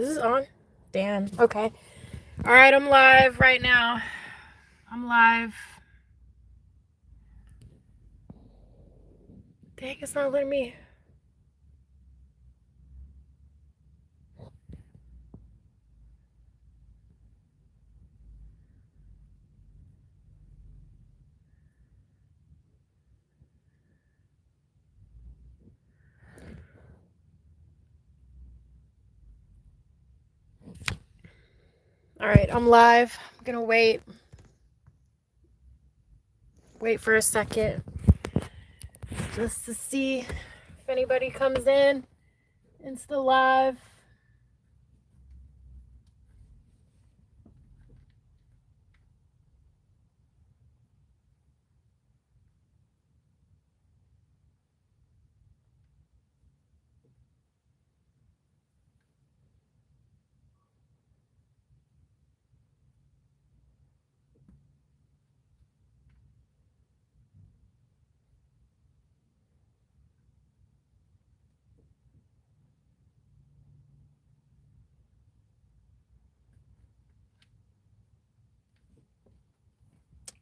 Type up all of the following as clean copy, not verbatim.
This is on? Damn. Okay. All right, I'm live right now. I'm live. Dang, it's not letting me. All right, I'm live. I'm gonna wait for a second just to see if anybody comes in into the live.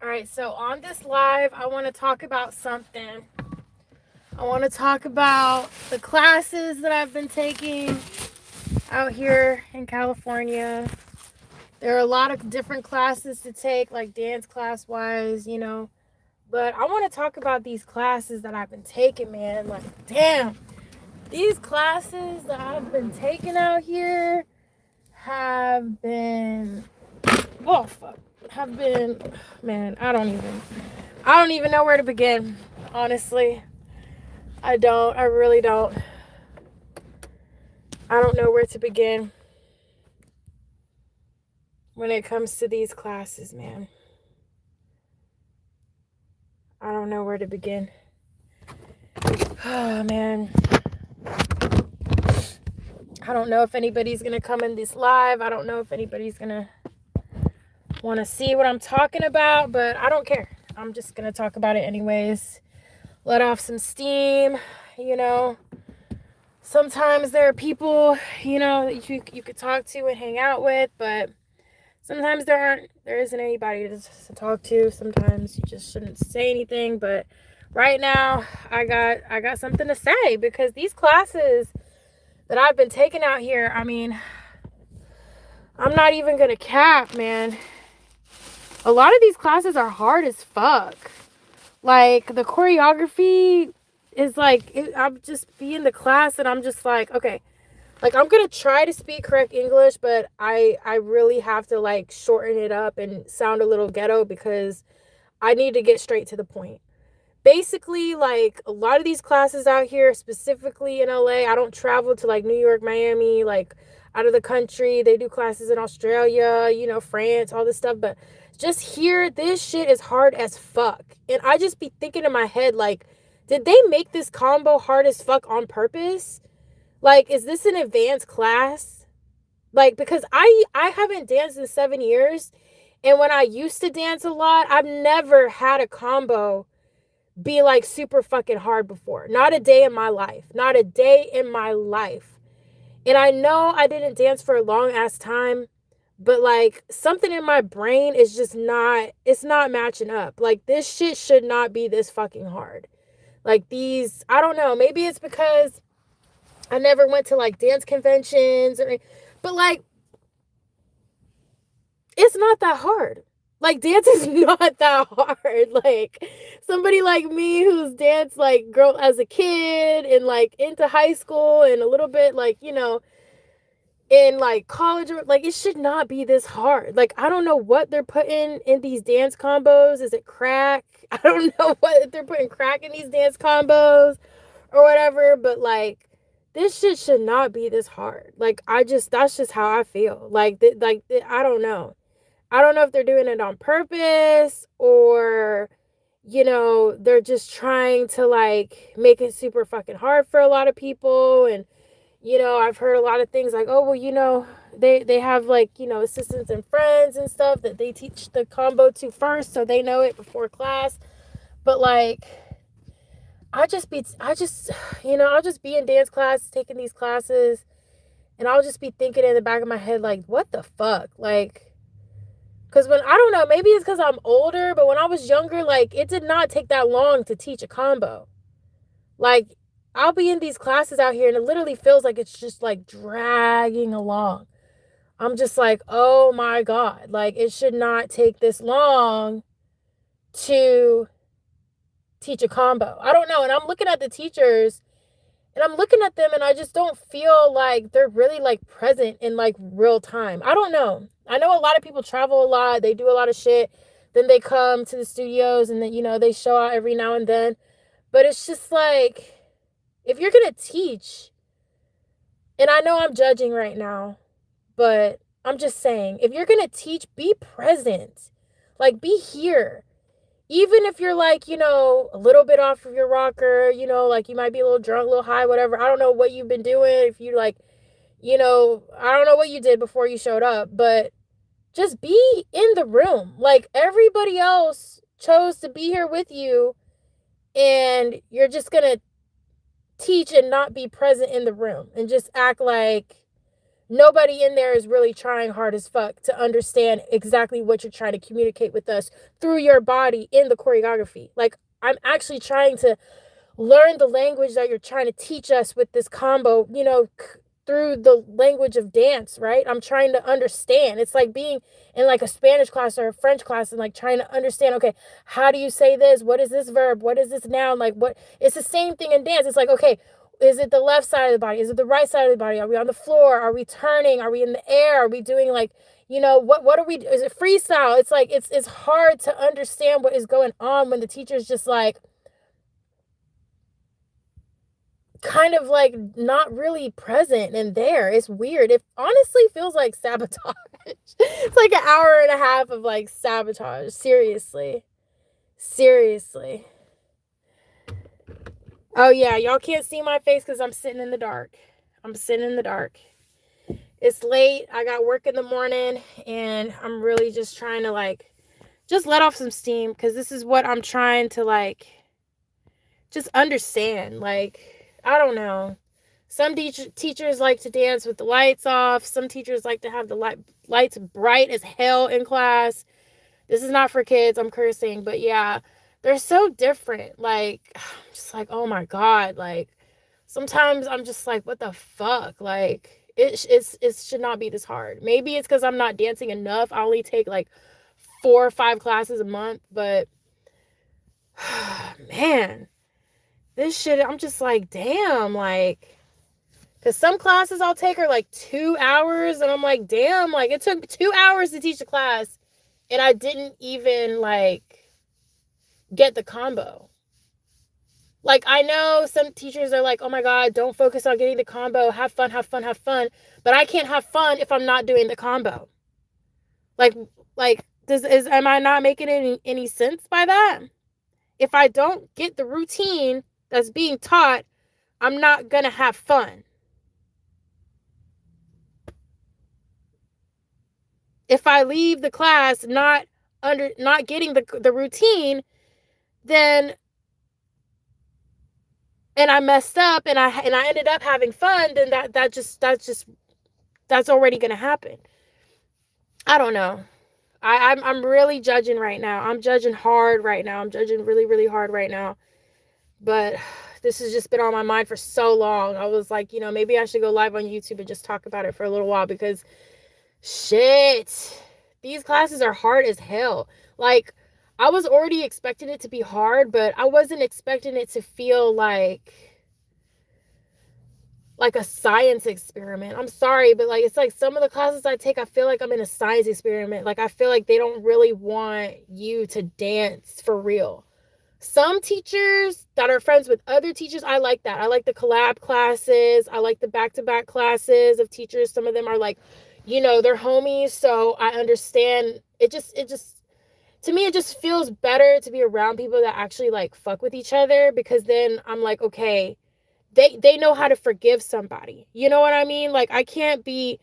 All right, so on this live, I want to talk about something. I want to talk about the classes that I've been taking out here in California. There are a lot of different classes to take, like dance class wise, But I want to talk about these classes that I've been taking, man. Like, damn, these classes that I've been taking out here have been, oh fuck, have been, man. I don't even know where to begin. Honestly, I don't. I really don't. I don't know where to begin when it comes to these classes, man. I don't know where to begin. Oh, man. I don't know if anybody's going to come in this live. I don't know if anybody's going to want to see what I'm talking about, but I don't care. I'm just going to talk about it anyways. Let off some steam, Sometimes there are people, that you could talk to and hang out with, but sometimes there isn't anybody to talk to. Sometimes you just shouldn't say anything, but right now I got something to say because these classes that I've been taking out here, I mean, I'm not even going to cap, man. A lot of these classes are hard as fuck. Like, the choreography is like, I'm just be in the class and I'm just like, okay, like, I'm going to try to speak correct English, but I really have to, like, shorten it up and sound a little ghetto because I need to get straight to the point. Basically, like, a lot of these classes out here, specifically in LA, I don't travel to, like, New York, Miami, like, out of the country. They do classes in Australia, France, all this stuff, but just here, this shit is hard as fuck. And I just be thinking in my head, like, did they make this combo hard as fuck on purpose? Like, is this an advanced class? Like, because I haven't danced in 7 years, and when I used to dance a lot, I've never had a combo be like super fucking hard before. Not a day in my life. Not a day in my life. And I know I didn't dance for a long ass time, but like something in my brain is just not, it's not matching up. Like, this shit should not be this fucking hard. Like, these, I don't know, maybe it's because I never went to like dance conventions but like, it's not that hard. Like, dance is not that hard. Like, somebody like me who's danced like girl as a kid and like into high school and a little bit like, in like college, or like, it should not be this hard. Like, I don't know what they're putting in these dance combos. Is it crack? I don't know what they're putting crack in these dance combos or whatever, but like, this shit should not be this hard. Like, that's just how I feel. Like, I don't know. I don't know if they're doing it on purpose or, they're just trying to like make it super fucking hard for a lot of people. And, I've heard a lot of things like, oh, well, they have like, assistants and friends and stuff that they teach the combo to first so they know it before class. But like, I'll just be in dance class taking these classes And I'll just be thinking in the back of my head, like, what the fuck? Like, because when, I don't know, maybe it's because I'm older, but when I was younger, like, it did not take that long to teach a combo. Like, I'll be in these classes out here and it literally feels like it's just like dragging along. I'm just like, oh my God, like, it should not take this long to teach a combo. I don't know. And I'm looking at the teachers and I'm looking at them and I just don't feel like they're really like present in like real time. I don't know. I know a lot of people travel a lot, they do a lot of shit. Then they come to the studios and then, they show out every now and then. But it's just like, if you're going to teach, and I know I'm judging right now, but I'm just saying, if you're going to teach, be present. Like, be here. Even if you're like, a little bit off of your rocker, like you might be a little drunk, a little high, whatever. I don't know what you've been doing. If you like, I don't know what you did before you showed up, but just be in the room. Like, everybody else chose to be here with you, and you're just going to teach and not be present in the room and just act like nobody in there is really trying hard as fuck to understand exactly what you're trying to communicate with us through your body in the choreography. Like, I'm actually trying to learn the language that you're trying to teach us with this combo, through the language of dance, right? I'm trying to understand. It's like being in like a Spanish class or a French class and like trying to understand, okay, how do you say this? What is this verb? What is this noun? Like, what? It's the same thing in dance. It's like, okay, is it the left side of the body? Is it the right side of the body? Are we on the floor? Are we turning? Are we in the air? Are we doing like, what are we, is it freestyle? It's like, it's hard to understand what is going on when the teacher's just like, kind of like not really present and there. It's weird. It honestly feels like sabotage. It's like an hour and a half of like sabotage. Seriously. Seriously. Oh yeah, y'all can't see my face because I'm sitting in the dark. I'm sitting in the dark. It's late. I got work in the morning and I'm really just trying to like just let off some steam because this is what I'm trying to like just understand. Like, I don't know. Some teachers like to dance with the lights off. Some teachers like to have the lights bright as hell in class. This is not for kids. I'm cursing. But yeah, they're so different. Like, I'm just like, oh my God. Like, sometimes I'm just like, what the fuck? Like, it should not be this hard. Maybe it's because I'm not dancing enough. I only take like 4 or 5 classes a month. But, man, this shit, I'm just like, damn, like, because some classes I'll take are like 2 hours, and I'm like, damn, like, it took 2 hours to teach a class, and I didn't even, like, get the combo. Like, I know some teachers are like, oh my God, don't focus on getting the combo, have fun, have fun, have fun, but I can't have fun if I'm not doing the combo. Like, am I not making any sense by that? If I don't get the routine that's being taught, I'm not gonna have fun. If I leave the class not getting the routine, then, and I messed up and I ended up having fun, then that's already gonna happen. I don't know. I'm really judging right now. I'm judging hard right now. I'm judging really, really hard right now. But this has just been on my mind for so long. I was like, maybe I should go live on YouTube and just talk about it for a little while because shit, these classes are hard as hell. Like, I was already expecting it to be hard, but I wasn't expecting it to feel like a science experiment. I'm sorry, but like, it's like some of the classes I take, I feel like I'm in a science experiment. Like, I feel like they don't really want you to dance for real. Some teachers that are friends with other teachers, I like that. I like the collab classes. I like the back-to-back classes of teachers. Some of them are like, they're homies. So I understand. To me, it just feels better to be around people that actually like fuck with each other, because then I'm like, okay, they know how to forgive somebody. You know what I mean? Like, I can't be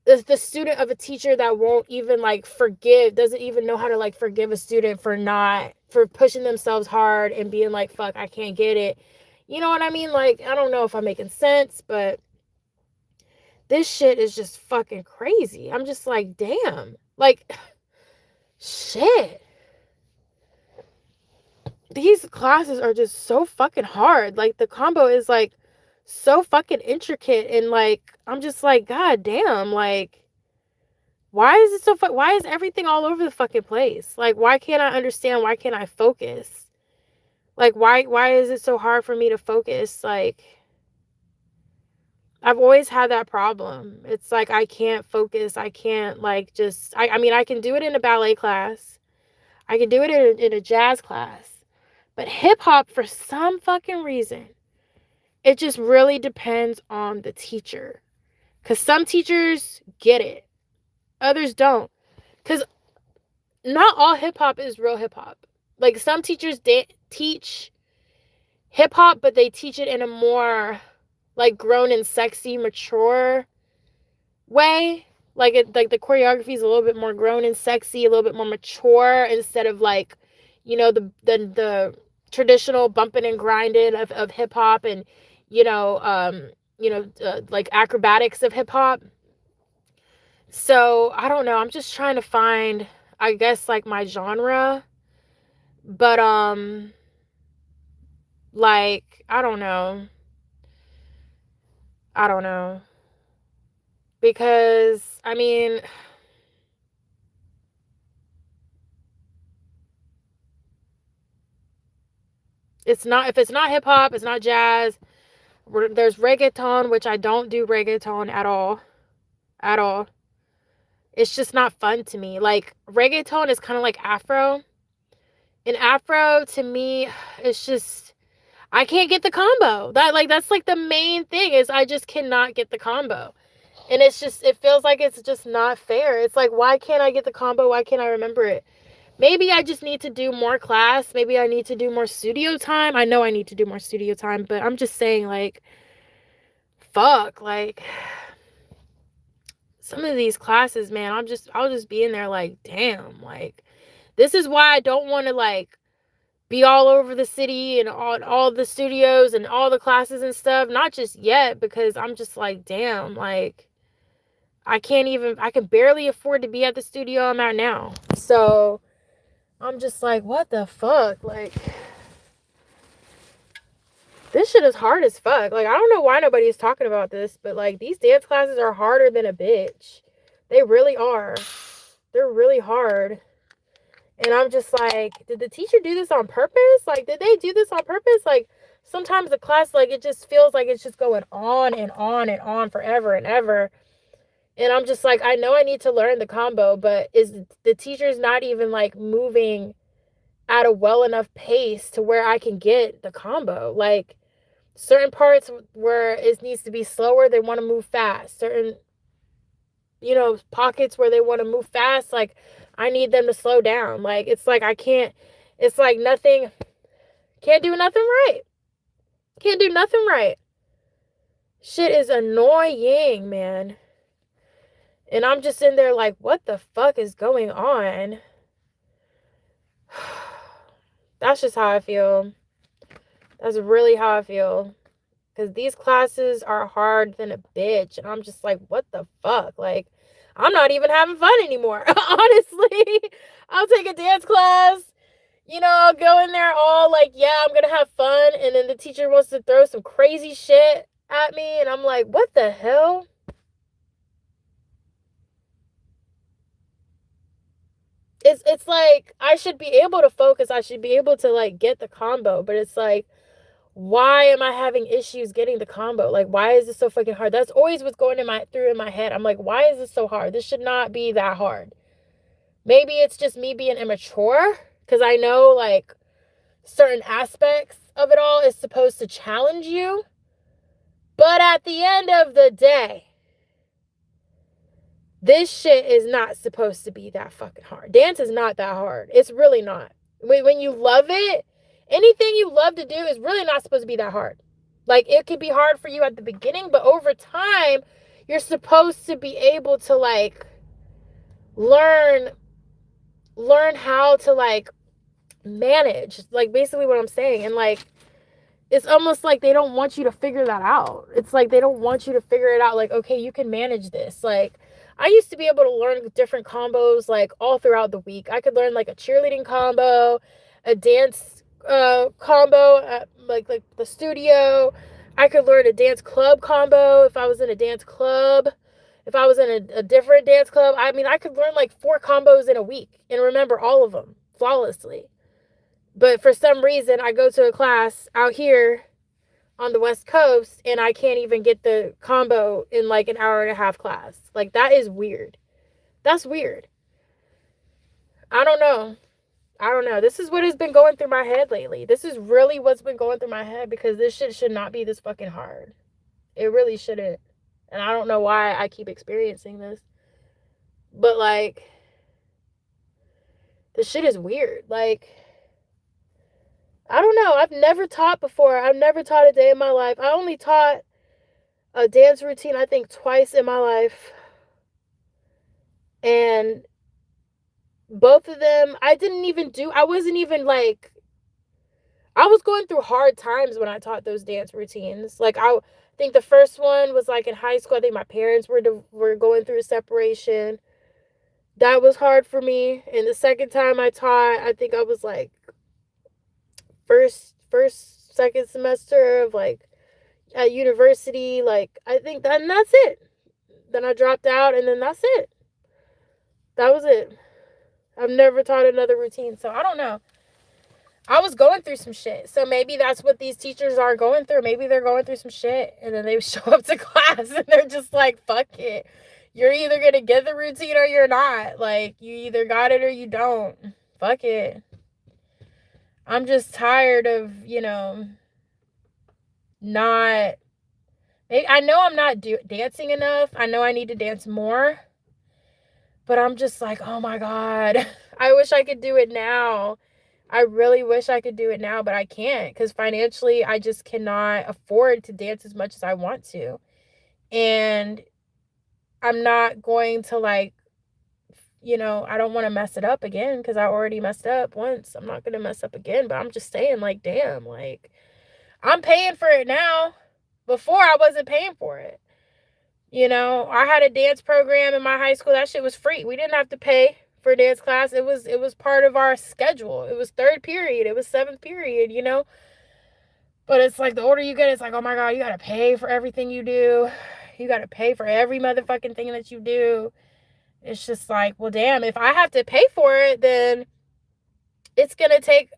the student of a teacher that won't even like doesn't even know how to like forgive a student for pushing themselves hard and being like, fuck, I can't get it. You know what I mean? Like, I don't know if I'm making sense, but this shit is just fucking crazy. I'm just like, damn. Like, shit. These classes are just so fucking hard. Like, the combo is like so fucking intricate, and like, I'm just like, god damn, like, why is it so why is everything all over the fucking place? Like, why can't I understand? Why can't I focus? Like, why is it so hard for me to focus? Like, I've always had that problem. It's like I can't focus. I can't like just I mean, I can do it in a ballet class. I can do it in a jazz class. But hip hop, for some fucking reason, it just really depends on the teacher. Cuz some teachers get it. Others don't. Cuz not all hip hop is real hip hop. Like, some teachers teach hip hop, but they teach it in a more like grown and sexy, mature way. Like, like the choreography is a little bit more grown and sexy, a little bit more mature, instead of like, the traditional bumping and grinding of hip hop, and like acrobatics of hip hop. So I don't know. I'm just trying to find, I guess, like my genre, but like, I don't know. I don't know. Because, I mean, if it's not hip hop, it's not jazz. There's reggaeton, which I don't do reggaeton at all. At all. It's just not fun to me. Like, reggaeton is kind of like Afro. And Afro, to me, it's just, I can't get the combo. That's like the main thing, is I just cannot get the combo. And it's just, it feels like it's just not fair. It's like, why can't I get the combo? Why can't I remember it? Maybe I just need to do more class. Maybe I need to do more studio time. I know I need to do more studio time, but I'm just saying, like, fuck, like, some of these classes, man, I'll just be in there like, damn, like, this is why I don't want to, like, be all over the city and all the studios and all the classes and stuff. Not just yet, because I'm just like, damn, like, I can barely afford to be at the studio I'm at now. So I'm just like, what the fuck? Like, this shit is hard as fuck. Like, I don't know why nobody's talking about this, but like, these dance classes are harder than a bitch. They really are. They're really hard. And I'm just like, did the teacher do this on purpose? Like, did they do this on purpose? Like, sometimes the class, like, it just feels like it's just going on and on and on forever and ever. And I'm just like, I know I need to learn the combo, but is the teacher's not even like moving at a well enough pace to where I can get the combo? Like, certain parts where it needs to be slower, they want to move fast. Certain, pockets where they want to move fast, like, I need them to slow down. Like, it's like I can't, it's like nothing, can't do nothing right. Can't do nothing right. Shit is annoying, man. And I'm just in there like, what the fuck is going on? That's just how I feel. That's really how I feel. Because these classes are hard than a bitch. And I'm just like, what the fuck? Like, I'm not even having fun anymore. Honestly, I'll take a dance class. I'll go in there all like, yeah, I'm going to have fun. And then the teacher wants to throw some crazy shit at me. And I'm like, what the hell? It's like, I should be able to focus. I should be able to like get the combo. But it's like, why am I having issues getting the combo? Like, why is this so fucking hard? That's always what's going through in my head. I'm like, why is this so hard? This should not be that hard. Maybe it's just me being immature, because I know like certain aspects of it all is supposed to challenge you. But at the end of the day, this shit is not supposed to be that fucking hard. Dance is not that hard. It's really not. When you love it, anything you love to do is really not supposed to be that hard. Like, it could be hard for you at the beginning, but over time, you're supposed to be able to like learn how to like manage, like, basically what I'm saying. And like, it's almost like they don't want you to figure that out. It's like they don't want you to figure it out. Like, okay, you can manage this. Like, I used to be able to learn different combos like all throughout the week. I could learn like a cheerleading combo, a dance combo at like the studio. I could learn a dance club combo if I was in a dance club. If I was in a different dance club, I mean, I could learn like 4 combos in a week and remember all of them flawlessly. But for some reason, I go to a class out here on the West Coast and I can't even get the combo in like an hour and a half class. Like, that is weird. That's weird. I don't know. I don't know. This is what has been going through my head lately. This is really what's been going through my head because this shit should not be this fucking hard. It really shouldn't. And I don't know why I keep experiencing this. But like, this shit is weird. Like, I don't know. I've never taught before. I've never taught a day in my life. I only taught a dance routine, I think, twice in my life. And both of them, I wasn't even like, I was going through hard times when I taught those dance routines. Like, I think the first one was like in high school. I think my parents were going through a separation. That was hard for me. And the second time I taught, I think I was like second semester of like at university. Like, I think that, and that's it. Then I dropped out, and then that's it. That was it. I've never taught another routine, so I don't know. I was going through some shit, so maybe that's what these teachers are going through. Maybe they're going through some shit, and then they show up to class, and they're just like, fuck it. You're either going to get the routine or you're not. Like, you either got it or you don't. Fuck it. I'm just tired of, not... I know I'm not dancing enough. I know I need to dance more. But I'm just like, oh my God, I wish I could do it now. I really wish I could do it now, but I can't because financially I just cannot afford to dance as much as I want to. And I'm not going to like, I don't want to mess it up again because I already messed up once. I'm not going to mess up again, but I'm just saying, like, damn, like, I'm paying for it now. Before I wasn't paying for it. I had a dance program in my high school. That shit was free. We didn't have to pay for dance class. It was part of our schedule. It was 3rd period. It was 7th period, But it's like the older you get, it's like, oh my God, you got to pay for everything you do. You got to pay for every motherfucking thing that you do. It's just like, well, damn, if I have to pay for it, then it's going to take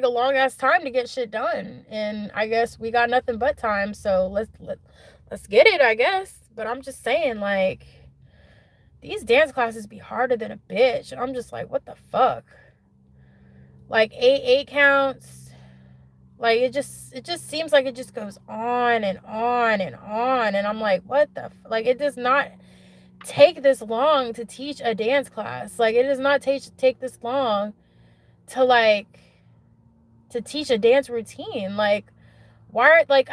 a long ass time to get shit done. And I guess we got nothing but time. So let's get it, I guess. But I'm just saying, like, these dance classes be harder than a bitch. And I'm just like, what the fuck? Like, 8 counts. Like, it just seems like it just goes on and on and on. And I'm like, what the like, it does not take this long to teach a dance class. Like, it does not take this long to, like, to teach a dance routine. Like, why, like,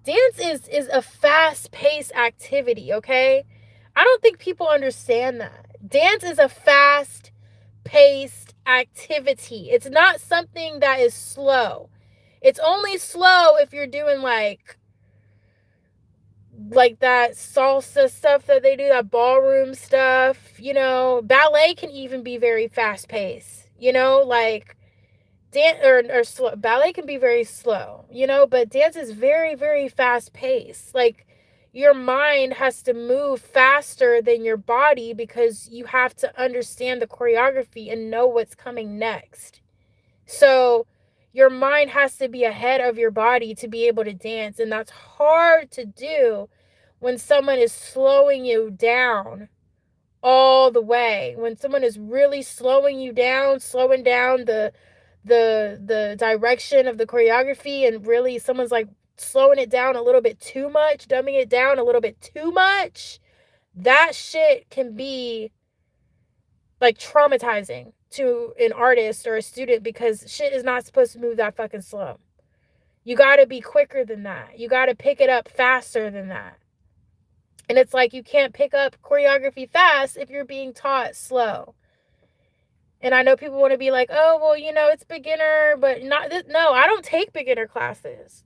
dance is a fast-paced activity, okay? I don't think people understand that. Dance is a fast-paced activity. It's not something that is slow. It's only slow if you're doing like that salsa stuff that they do, that ballroom stuff, Ballet can even be very fast-paced, like dance or slow. Ballet can be very slow, but dance is very, very fast paced. Like, your mind has to move faster than your body because you have to understand the choreography and know what's coming next. So your mind has to be ahead of your body to be able to dance, and that's hard to do when someone is slowing you down all the way. When someone is really slowing you down, slowing down the direction of the choreography, and really someone's like slowing it down a little bit too much, dumbing it down a little bit too much, that shit can be like traumatizing to an artist or a student because shit is not supposed to move that fucking slow. You got to be quicker than that. You got to pick it up faster than that. And it's like, you can't pick up choreography fast if you're being taught slow. And I know people want to be like, oh, well, it's beginner, but not this. No, I don't take beginner classes.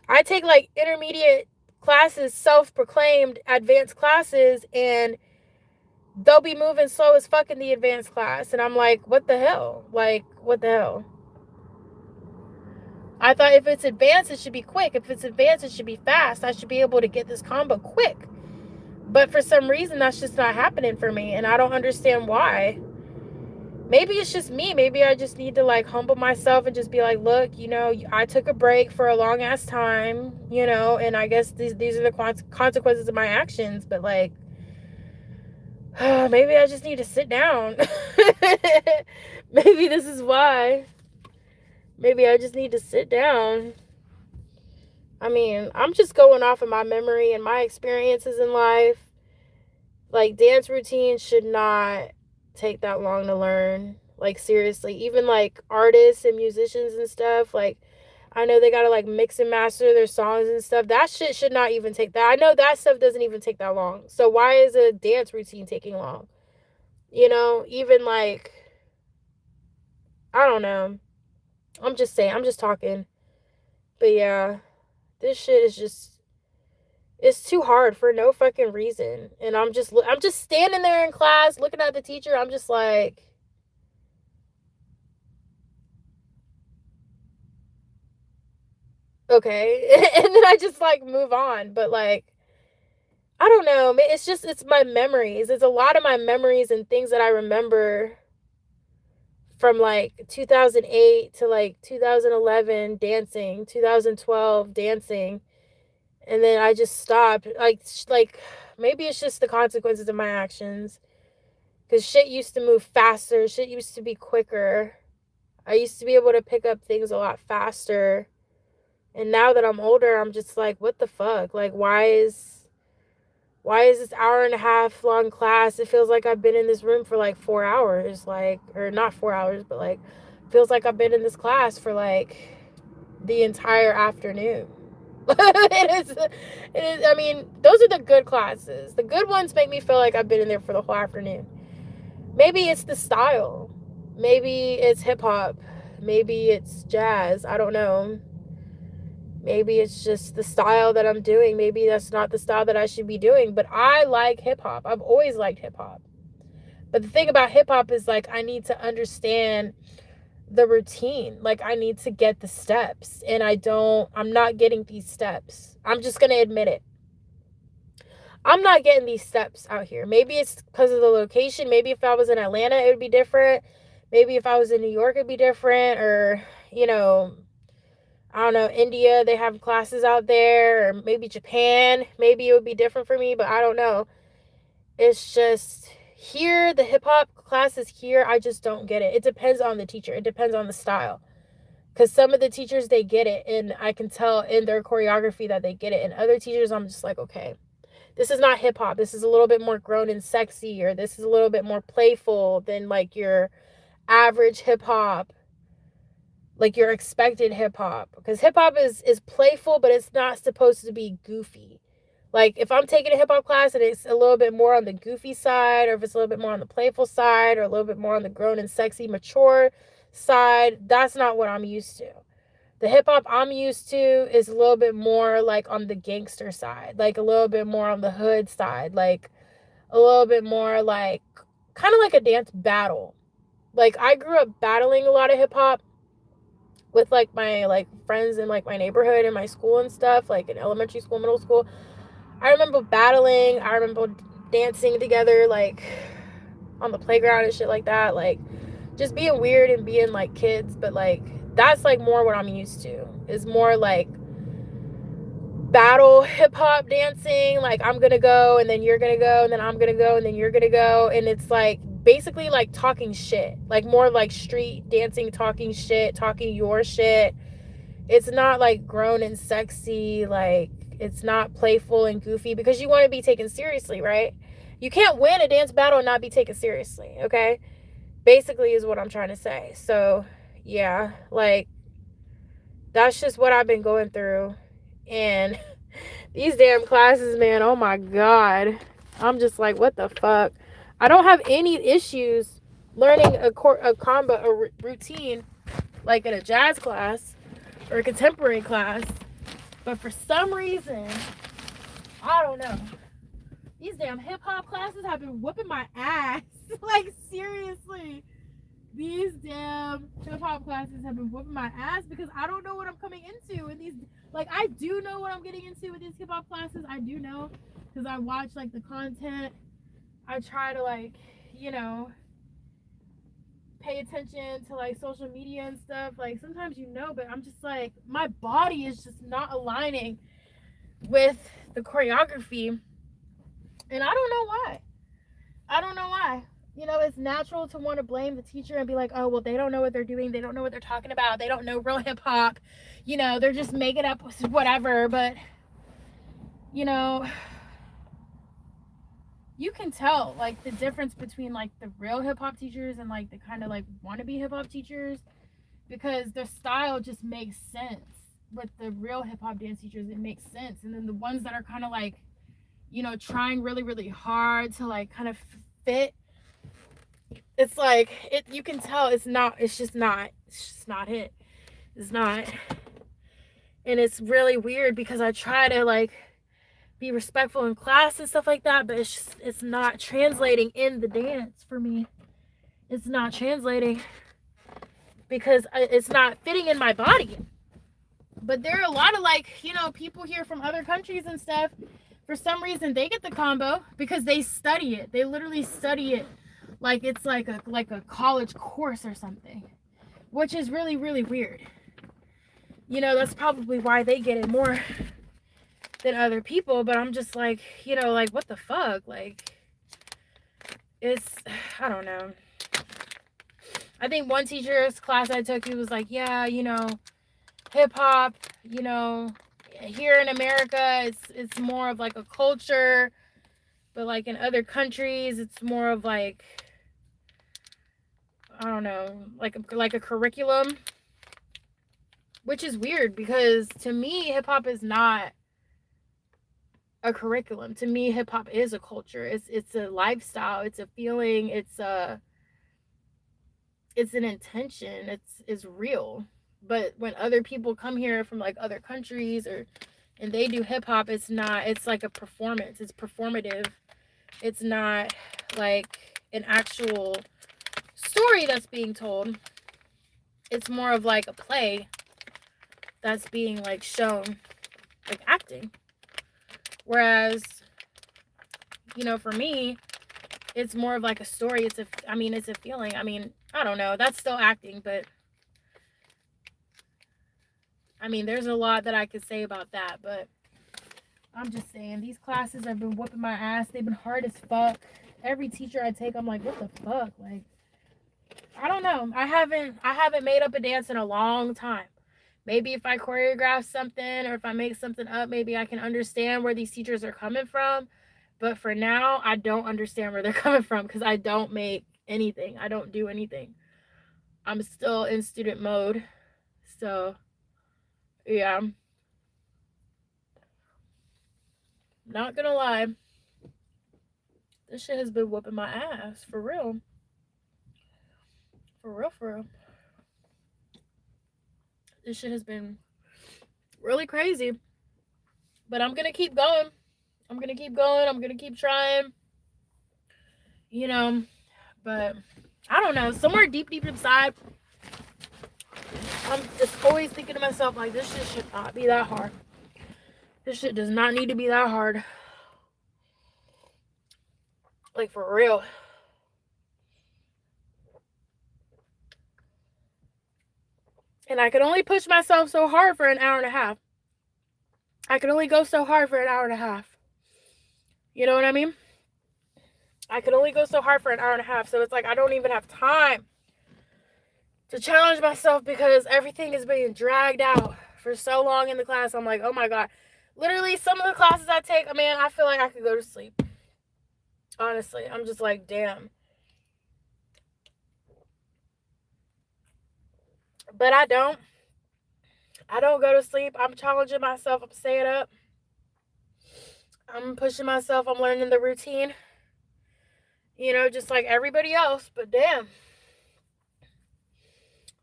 I take like intermediate classes, self-proclaimed advanced classes, and they'll be moving slow as fuck in the advanced class. And I'm like, what the hell? Like, what the hell? I thought if it's advanced, it should be quick. If it's advanced, it should be fast. I should be able to get this combo quick. But for some reason, that's just not happening for me. And I don't understand why. Maybe it's just me. Maybe I just need to like humble myself and just be like, look, you know, I took a break for a long ass time, you know, and I guess these are the consequences of my actions. But like, maybe I just need to sit down. Maybe this is why. Maybe I just need to sit down. I mean, I'm just going off of my memory and my experiences in life. Like, dance routines should not take that long to learn. Like, seriously. Even, like, artists and musicians and stuff, like, I know they gotta, like, mix and master their songs and stuff. That shit should not even take that. I know that stuff doesn't even take that long. So why is a dance routine taking long? You know, even, like, I don't know. I'm just saying. I'm just talking. But, yeah. This shit is just, it's too hard for no fucking reason. And I'm just standing there in class looking at the teacher. I'm just like, okay. And then I just like move on. But like, I don't know. It's my memories. It's a lot of my memories and things that I remember from like 2008 to like 2011 dancing, 2012 dancing. And then I just stopped. Like maybe it's just the consequences of my actions. Because shit used to move faster. Shit used to be quicker. I used to be able to pick up things a lot faster. And now that I'm older, I'm just like, what the fuck? Like, why is this hour and a half long class? It feels like I've been in this room for like 4 hours. Like, or not 4 hours, but like, feels like I've been in this class for like the entire afternoon. It is, I mean, those are the good classes. The good ones make me feel like I've been in there for the whole afternoon. Maybe it's the style. Maybe it's hip hop. Maybe it's jazz. I don't know. Maybe it's just the style that I'm doing. Maybe that's not the style that I should be doing. But I like hip hop. I've always liked hip hop. But the thing about hip hop is like I need to understand the routine. Like I need to get the steps. And I'm not getting these steps. I'm just going to admit it. I'm not getting these steps out here. Maybe it's because of the location. Maybe if I was in Atlanta, it would be different. Maybe if I was in New York, it'd be different. Or, you know, I don't know, India, they have classes out there. Or maybe Japan. Maybe it would be different for me, but I don't know. It's just here, the hip hop classes here, I just don't get it. It depends on the teacher. It depends on the style. Because some of the teachers, they get it. And I can tell in their choreography that they get it. And other teachers, I'm just like, okay, this is not hip hop. This is a little bit more grown and sexy, or this is a little bit more playful than like your average hip hop, like your expected hip hop. Because hip hop is playful, but it's not supposed to be goofy. Like if I'm taking a hip hop class and it's a little bit more on the goofy side, or if it's a little bit more on the playful side, or a little bit more on the grown and sexy, mature side, that's not what I'm used to. The hip hop I'm used to is a little bit more like on the gangster side, like a little bit more on the hood side, like a little bit more like kind of like a dance battle. Like I grew up battling a lot of hip hop with like my like friends in like my neighborhood and my school and stuff, like in elementary school, middle school. I remember battling, I remember dancing together like on the playground and shit like that, like just being weird and being like kids. But like that's like more what I'm used to, is more like battle hip hop dancing. Like I'm gonna go and then you're gonna go and then I'm gonna go and then you're gonna go, and it's like basically like talking shit, like more like street dancing, talking shit, talking your shit. It's not like grown and sexy, like it's not playful and goofy, because you want to be taken seriously, right? You can't win a dance battle and not be taken seriously, okay? Basically is what I'm trying to say. So yeah, like that's just what I've been going through. And these damn classes, man, oh my god, I'm just like, what the fuck? I don't have any issues learning a combo, a routine, like in a jazz class or a contemporary class. But for some reason, I don't know, these damn hip-hop classes have been whooping my ass. Like, seriously. These damn hip-hop classes have been whooping my ass because I don't know what I'm coming into. And these, like, I do know what I'm getting into with these hip-hop classes. I do know because I watch, like, the content. I try to, like, you know, pay attention to, like, social media and stuff. Like, sometimes you know, but I'm just like, my body is just not aligning with the choreography. And I don't know why. I don't know why. You know, it's natural to want to blame the teacher and be like, oh, well, they don't know what they're doing. They don't know what they're talking about. They don't know real hip hop. You know, they're just making up whatever. But, you know, you can tell, like, the difference between, like, the real hip hop teachers and, like, the kind of, like, wannabe hip hop teachers, because their style just makes sense. With the real hip hop dance teachers, it makes sense. And then the ones that are kind of, like, you know, trying really, really hard to, like, kind of fit, it's like, you can tell it's just not it. It's not. And it's really weird because I try to, like, be respectful in class and stuff like that, but it's not translating in the dance for me. It's not translating because it's not fitting in my body. But there are a lot of, like, you know, people here from other countries and stuff. For some reason, they get the combo because they study it. They literally study it like it's like a college course or something, which is really, really weird. You know, that's probably why they get it more than other people. But I'm just like, you know, like, what the fuck? Like, I don't know. I think one teacher's class I took, he was like, yeah, you know, hip hop, you know, here in America, it's more of like a culture, but like in other countries, it's more of like, I don't know, like a curriculum, which is weird because to me, hip hop is not a curriculum. To me, hip hop is a culture. It's a lifestyle. It's a feeling. It's an intention. It's real. But when other people come here from like other countries and they do hip hop, it's not. It's like a performance. It's performative. It's not like an actual story that's being told. It's more of like a play that's being like shown, like acting. Whereas, you know, for me, it's more of like a story. It's a feeling. I mean, I don't know. That's still acting, but I mean, there's a lot that I could say about that, but I'm just saying these classes have been whooping my ass. They've been hard as fuck. Every teacher I take, I'm like, what the fuck? Like, I don't know. I haven't made up a dance in a long time. Maybe if I choreograph something or if I make something up, maybe I can understand where these teachers are coming from. But for now, I don't understand where they're coming from because I don't make anything. I don't do anything. I'm still in student mode. So, yeah. Not gonna lie. This shit has been whooping my ass. For real. For real, for real. This shit has been really crazy. But I'm gonna keep going. I'm gonna keep going. I'm gonna keep trying. You know, but I don't know. Somewhere deep, deep inside, I'm just always thinking to myself, like, this shit should not be that hard. This shit does not need to be that hard. Like, for real. And I could only push myself so hard for an hour and a half. I could only go so hard for an hour and a half. You know what I mean? I could only go so hard for an hour and a half. So it's like I don't even have time to challenge myself because everything is being dragged out for so long in the class. I'm like, oh my God. Literally, some of the classes I take, man, I feel like I could go to sleep. Honestly, I'm just like, damn. But I don't. I don't go to sleep. I'm challenging myself. I'm staying up. I'm pushing myself. I'm learning the routine. You know, just like everybody else. But damn.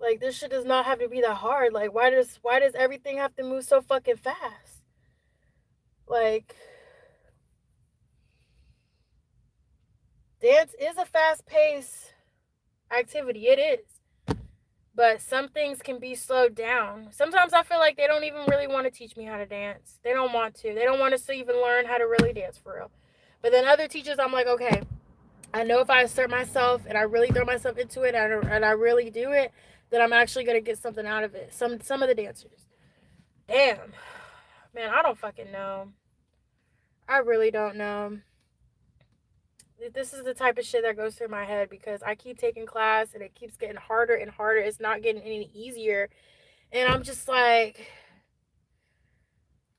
Like, this shit does not have to be that hard. Like, why does everything have to move so fucking fast? Like, dance is a fast-paced activity. It is. But some things can be slowed down. Sometimes I feel like they don't even really want to teach me how to dance. They don't want to. They don't want us to even learn how to really dance for real. But then other teachers, I'm like, okay, I know if I assert myself and I really throw myself into it and I really do it, then I'm actually gonna get something out of it. Some of the dancers. Damn. Man, I don't fucking know. I really don't know. This is the type of shit that goes through my head because I keep taking class and it keeps getting harder and harder. It's not getting any easier. And I'm just like,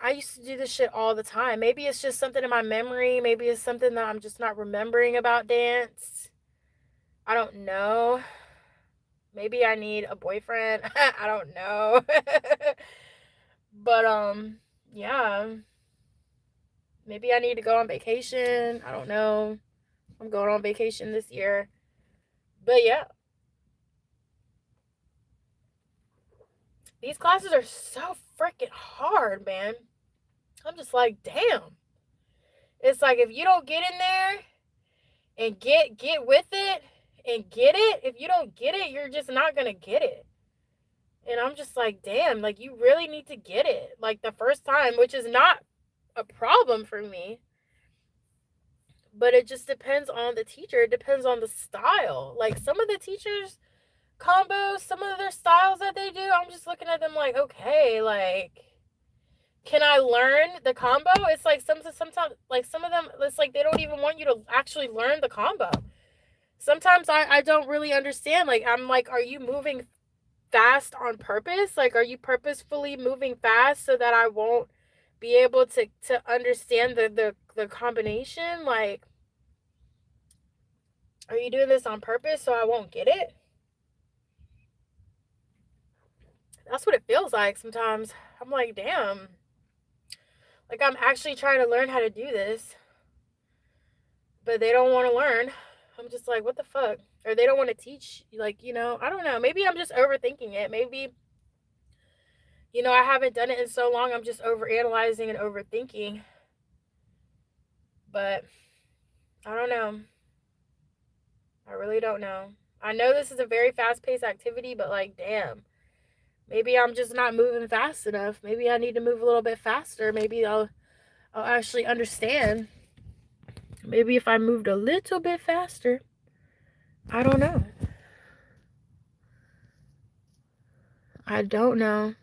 I used to do this shit all the time. Maybe it's just something in my memory. Maybe it's something that I'm just not remembering about dance. I don't know. Maybe I need a boyfriend. I don't know. But yeah. Maybe I need to go on vacation. I don't know. I'm going on vacation this year. But yeah. These classes are so freaking hard, man. I'm just like, damn. It's like if you don't get in there and get with it and get it, if you don't get it, you're just not gonna get it. And I'm just like, damn, like you really need to get it. Like the first time, which is not a problem for me. But it just depends on the teacher. It depends on the style. Like some of the teachers combos, some of their styles that they do, I'm just looking at them like, okay, like can I learn the combo? It's like sometimes like some of them, it's like they don't even want you to actually learn the combo. Sometimes I don't really understand. Like I'm like, are you moving fast on purpose? Like are you purposefully moving fast so that I won't be able to understand the combination? Like are you doing this on purpose so I won't get it? That's what it feels like sometimes. I'm like, damn. Like I'm actually trying to learn how to do this, but they don't want to learn. I'm just like, what the fuck? Or they don't want to teach. Like, I don't know. Maybe I'm just overthinking it. Maybe, I haven't done it in so long. I'm just overanalyzing and overthinking. But I don't know. I really don't know. I know this is a very fast paced activity, but like, damn. Maybe I'm just not moving fast enough. Maybe I need to move a little bit faster. Maybe I'll actually understand. Maybe if I moved a little bit faster. I don't know. I don't know.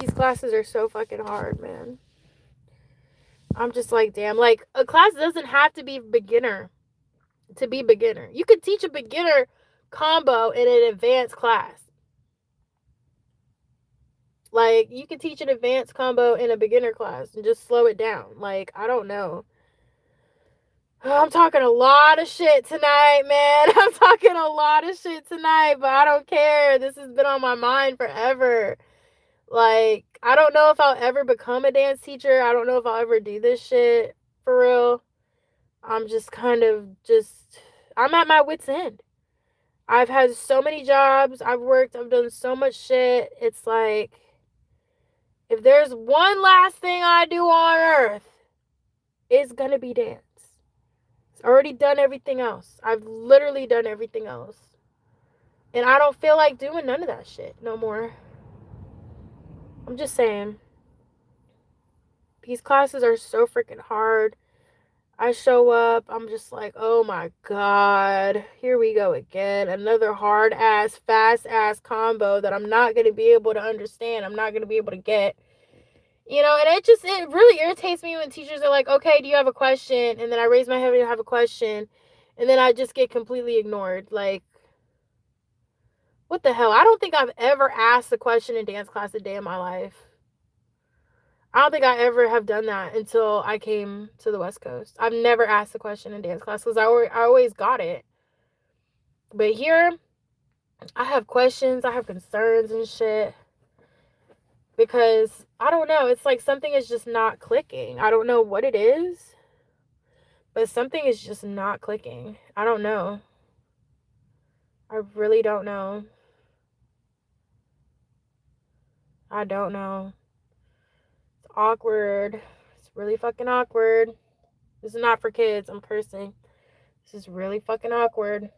These classes are so fucking hard, man. I'm just like, damn. Like, a class doesn't have to be beginner to be beginner. You could teach a beginner combo in an advanced class. Like, you could teach an advanced combo in a beginner class and just slow it down. Like, I don't know. I'm talking a lot of shit tonight, man. I'm talking a lot of shit tonight, but I don't care. This has been on my mind forever. Like, I don't know if I'll ever become a dance teacher. I don't know if I'll ever do this shit for real. I'm just I'm at my wit's end. I've had so many jobs. I've worked. I've done so much shit. It's like, if there's one last thing I do on earth, it's gonna be dance. I've already done everything else. I've literally done everything else. And I don't feel like doing none of that shit no more. I'm just saying. These classes are so freaking hard. I show up, I'm just like, oh my God, here we go again. Another hard ass, fast ass combo that I'm not going to be able to understand. I'm not going to be able to get. And it really irritates me when teachers are like, okay, do you have a question? And then I raise my hand and have a question. And then I just get completely ignored. Like, what the hell? I don't think I've ever asked a question in dance class a day in my life. I don't think I ever have done that until I came to the West Coast. I've never asked a question in dance class because I always got it. But here, I have questions, I have concerns and shit. Because I don't know, it's like something is just not clicking. I don't know what it is, but something is just not clicking. I don't know. I really don't know. I don't know. It's awkward. It's really fucking awkward. This is not for kids. I'm cursing. This is really fucking awkward.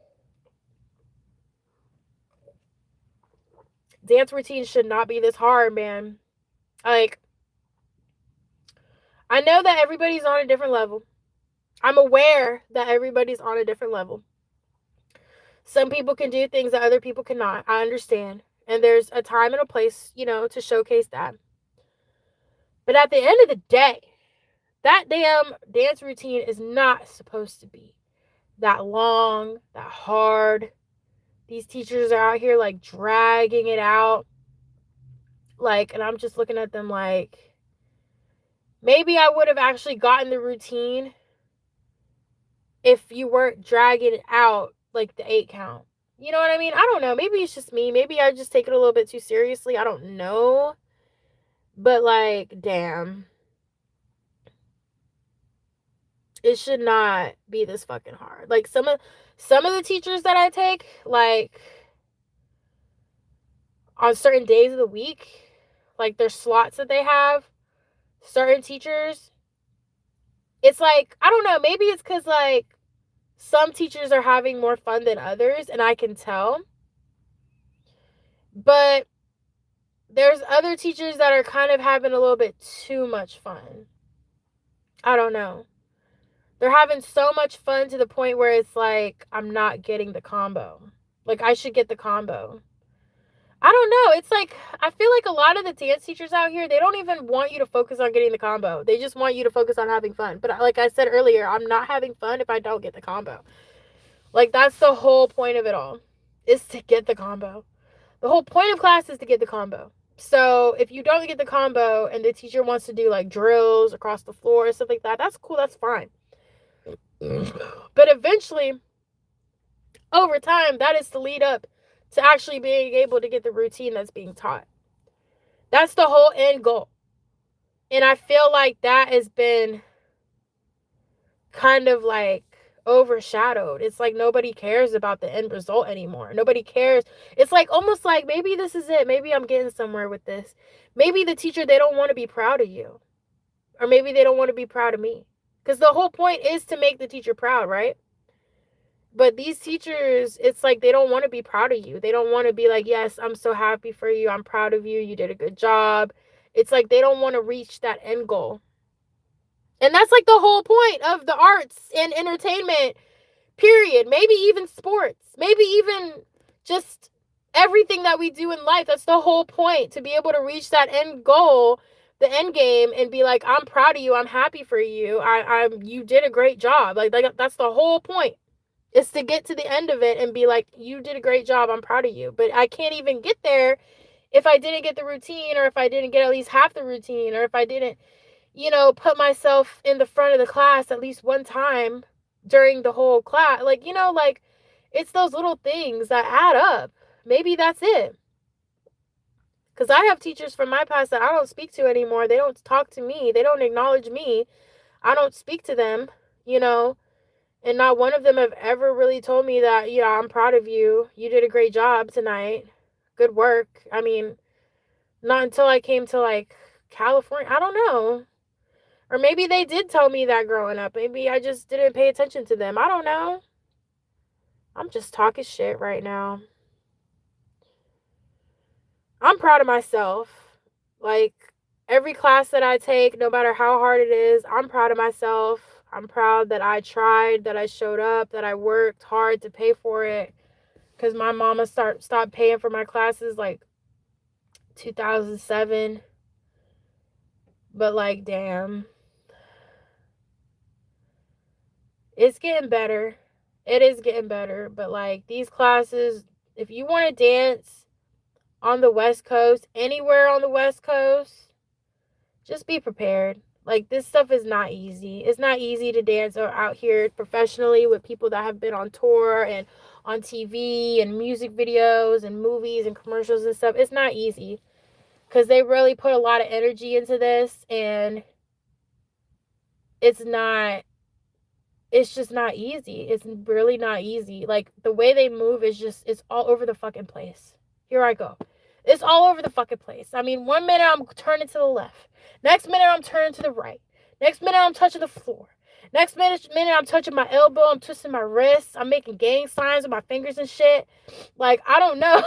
Dance routines should not be this hard, man. Like, I know that everybody's on a different level. I'm aware that everybody's on a different level. Some people can do things that other people cannot. I understand. And there's a time and a place, to showcase that. But at the end of the day, that damn dance routine is not supposed to be that long, that hard. These teachers are out here like dragging it out. Like, and I'm just looking at them like, maybe I would have actually gotten the routine if you weren't dragging it out like the 8 count. You know what I mean? I don't know. Maybe it's just me. Maybe I just take it a little bit too seriously. I don't know. But like, damn. It should not be this fucking hard. Like some of the teachers that I take, like on certain days of the week, like their slots that they have, certain teachers, it's like, I don't know, maybe it's because like some teachers are having more fun than others, and I can tell. But there's other teachers that are kind of having a little bit too much fun. I don't know. They're having so much fun to the point where it's like, I'm not getting the combo. Like, I should get the combo. I don't know. It's like, I feel like a lot of the dance teachers out here, they don't even want you to focus on getting the combo. They just want you to focus on having fun. But like I said earlier, I'm not having fun if I don't get the combo. Like, that's the whole point of it all, is to get the combo. The whole point of class is to get the combo. So if you don't get the combo and the teacher wants to do like drills across the floor, stuff like that, that's cool. That's fine. But eventually, over time, that is to lead up to actually being able to get the routine that's being taught. That's the whole end goal. And I feel like that has been kind of like overshadowed. It's like nobody cares about the end result anymore. Nobody cares. It's like almost like, maybe this is it. Maybe I'm getting somewhere with this. Maybe the teacher, they don't want to be proud of you. Or maybe they don't want to be proud of me. Because the whole point is to make the teacher proud, right? But these teachers, it's like they don't want to be proud of you. They don't want to be like, yes, I'm so happy for you. I'm proud of you. You did a good job. It's like they don't want to reach that end goal. And that's like the whole point of the arts and entertainment, period. Maybe even sports. Maybe even just everything that we do in life. That's the whole point, to be able to reach that end goal, the end game, and be like, I'm proud of you. I'm happy for you. You did a great job. Like that's the whole point. Is to get to the end of it and be like, you did a great job. I'm proud of you. But I can't even get there if I didn't get the routine, or if I didn't get at least half the routine, or if I didn't, put myself in the front of the class at least one time during the whole class. Like, like it's those little things that add up. Maybe that's it. Because I have teachers from my past that I don't speak to anymore. They don't talk to me. They don't acknowledge me. I don't speak to them, And not one of them have ever really told me that, I'm proud of you. You did a great job tonight. Good work. I mean, not until I came to like California. I don't know. Or maybe they did tell me that growing up. Maybe I just didn't pay attention to them. I don't know. I'm just talking shit right now. I'm proud of myself. Like, every class that I take, no matter how hard it is, I'm proud of myself. I'm proud that I tried, that I showed up, that I worked hard to pay for it. Because my mama stopped paying for my classes like 2007. But like, damn. It's getting better. It is getting better. But like, these classes, if you want to dance on the West Coast, anywhere on the West Coast, just be prepared. Like, this stuff is not easy. It's not easy to dance out here professionally with people that have been on tour and on TV and music videos and movies and commercials and stuff. It's not easy because they really put a lot of energy into this, and it's not, it's just not easy. It's really not easy. Like, the way they move is just, it's all over the fucking place. Here I go. It's all over the fucking place. I mean, one minute I'm turning to the left. Next minute I'm turning to the right. Next minute I'm touching the floor. Next minute I'm touching my elbow. I'm twisting my wrists. I'm making gang signs with my fingers and shit. Like, I don't know.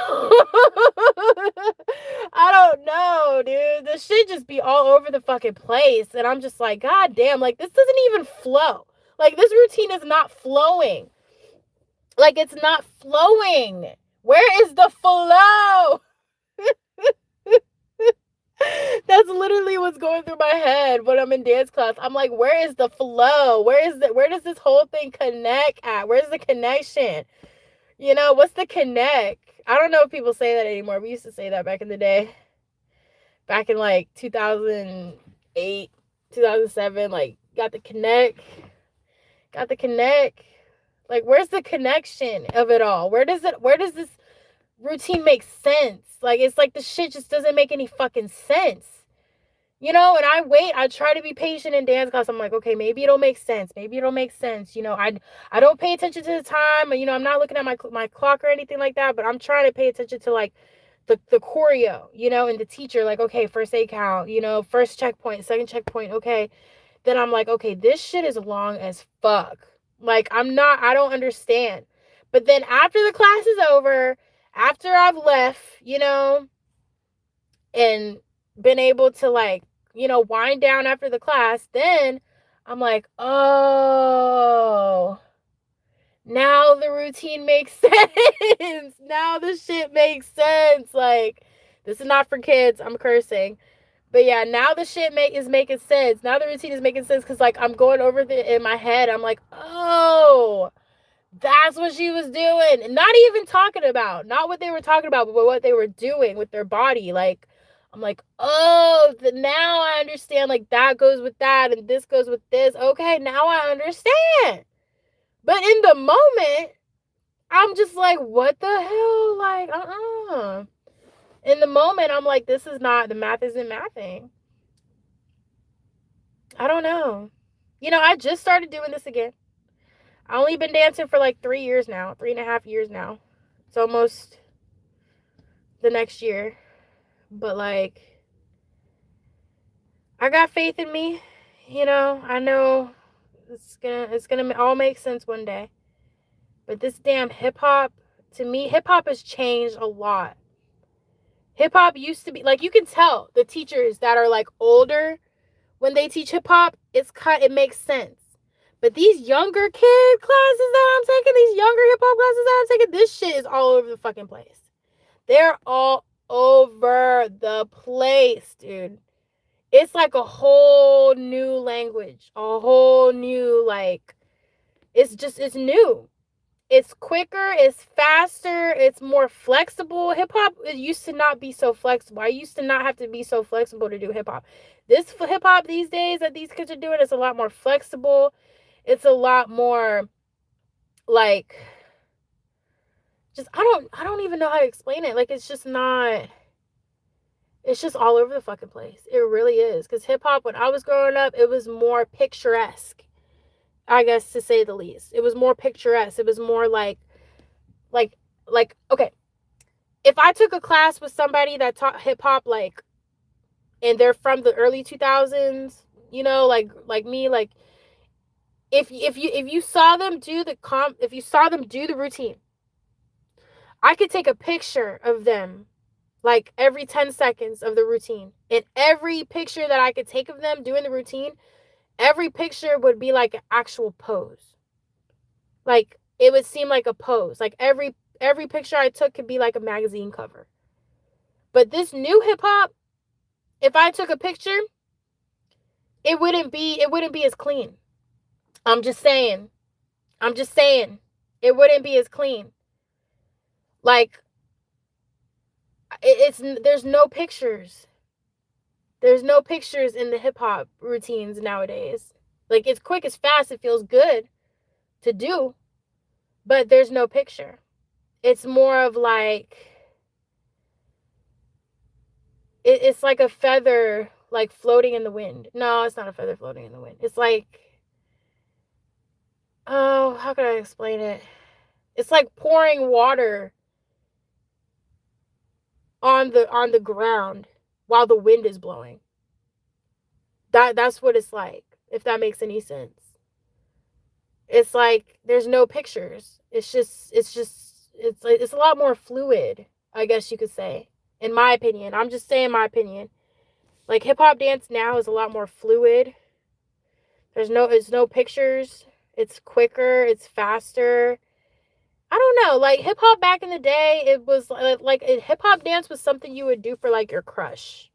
I don't know, dude. This shit just be all over the fucking place. And I'm just like, God damn, like, this doesn't even flow. Like, this routine is not flowing. Like, it's not flowing. Where is the flow? That's literally what's going through my head when I'm in dance class. I'm like, where is the flow? Where does this whole thing connect at? Where's the connection? You know, what's the connect? I don't know if people say that anymore. We used to say that back in the day. Back in like 2008, 2007, like, got the connect. Got the connect. Like, where's the connection of it all? Where does this routine make sense? Like, it's like the shit just doesn't make any fucking sense. You know, and I try to be patient in dance class. I'm like, okay, maybe it'll make sense. Maybe it'll make sense. You know, I don't pay attention to the time. You know, I'm not looking at my clock or anything like that, but I'm trying to pay attention to, like, the choreo, you know, and the teacher, like, okay, first 8 count, you know, first checkpoint, second checkpoint, okay. Then I'm like, okay, this shit is long as fuck. Like, I don't understand. But then after the class is over, after I've left, you know, and been able to, like, you know, wind down after the class, then I'm like, oh, now the routine makes sense. Now the shit makes sense. Like, this is not for kids. I'm cursing. But yeah, now the shit is making sense. Now the routine is making sense because, like, I'm going over in my head. I'm like, oh, that's what she was doing. And not even talking about, not what they were talking about, but what they were doing with their body. Like, I'm like, oh, now I understand. Like, that goes with that and this goes with this. Okay, now I understand. But in the moment, I'm just like, what the hell? Like, In the moment, I'm like, this is not, the math isn't mathing. I don't know. You know, I just started doing this again. I only been dancing for like 3 years now, 3.5 years now. It's almost the next year. But, like, I got faith in me. You know, I know it's gonna all make sense one day. But this damn hip hop, to me, hip hop has changed a lot. Hip hop used to be, like, you can tell the teachers that are, like, older, when they teach hip hop, it makes sense. But these younger kid classes that I'm taking, these younger hip hop classes that I'm taking, this shit is all over the fucking place. They're all over the place, dude. It's like a whole new language, a whole new, like, it's new. It's quicker, it's faster, it's more flexible. Hip hop, it used to not be so flexible. I used to not have to be so flexible to do hip hop. This hip hop these days that these kids are doing is a lot more flexible. It's a lot more, like, just, I don't even know how to explain it. Like, it's just not, it's just all over the fucking place. It really is. Because hip hop, when I was growing up, it was more picturesque, I guess, to say the least. It was more picturesque. It was more like, like, okay, if I took a class with somebody that taught hip hop, like, and they're from the early 2000s, you know, like me, like, if you saw them do if you saw them do the routine, I could take a picture of them, like, every 10 seconds of the routine. And every picture that I could take of them doing the routine, every picture would be like an actual pose. Like, it would seem like a pose. Like, every picture I took could be like a magazine cover. But this new hip hop, if I took a picture, it wouldn't be as clean. I'm just saying. It wouldn't be as clean. Like, there's no pictures. There's no pictures in the hip hop routines nowadays. Like, it's quick, it's fast, it feels good to do, but there's no picture. It's more of like, it's like a feather like floating in the wind. No, it's not a feather floating in the wind. It's like, oh, how can I explain it? It's like pouring water on the ground while the wind is blowing. That's what it's like, if that makes any sense. It's like there's no pictures. It's a lot more fluid, I guess you could say. In my opinion. I'm just saying my opinion. Like, hip hop dance now is a lot more fluid. There's no pictures. It's quicker, it's faster. I don't know. Like, hip hop back in the day, it was like hip hop dance was something you would do for like your crush,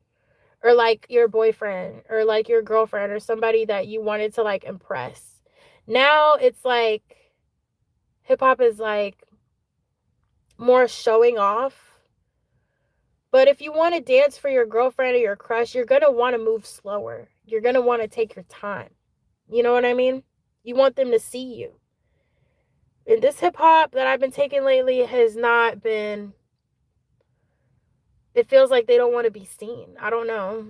or like your boyfriend, or like your girlfriend, or somebody that you wanted to like impress. Now it's like hip hop is like more showing off. But if you want to dance for your girlfriend or your crush, you're going to want to move slower. You're going to want to take your time. You know what I mean? You want them to see you. And this hip hop that I've been taking lately has not been, it feels like they don't want to be seen. I don't know.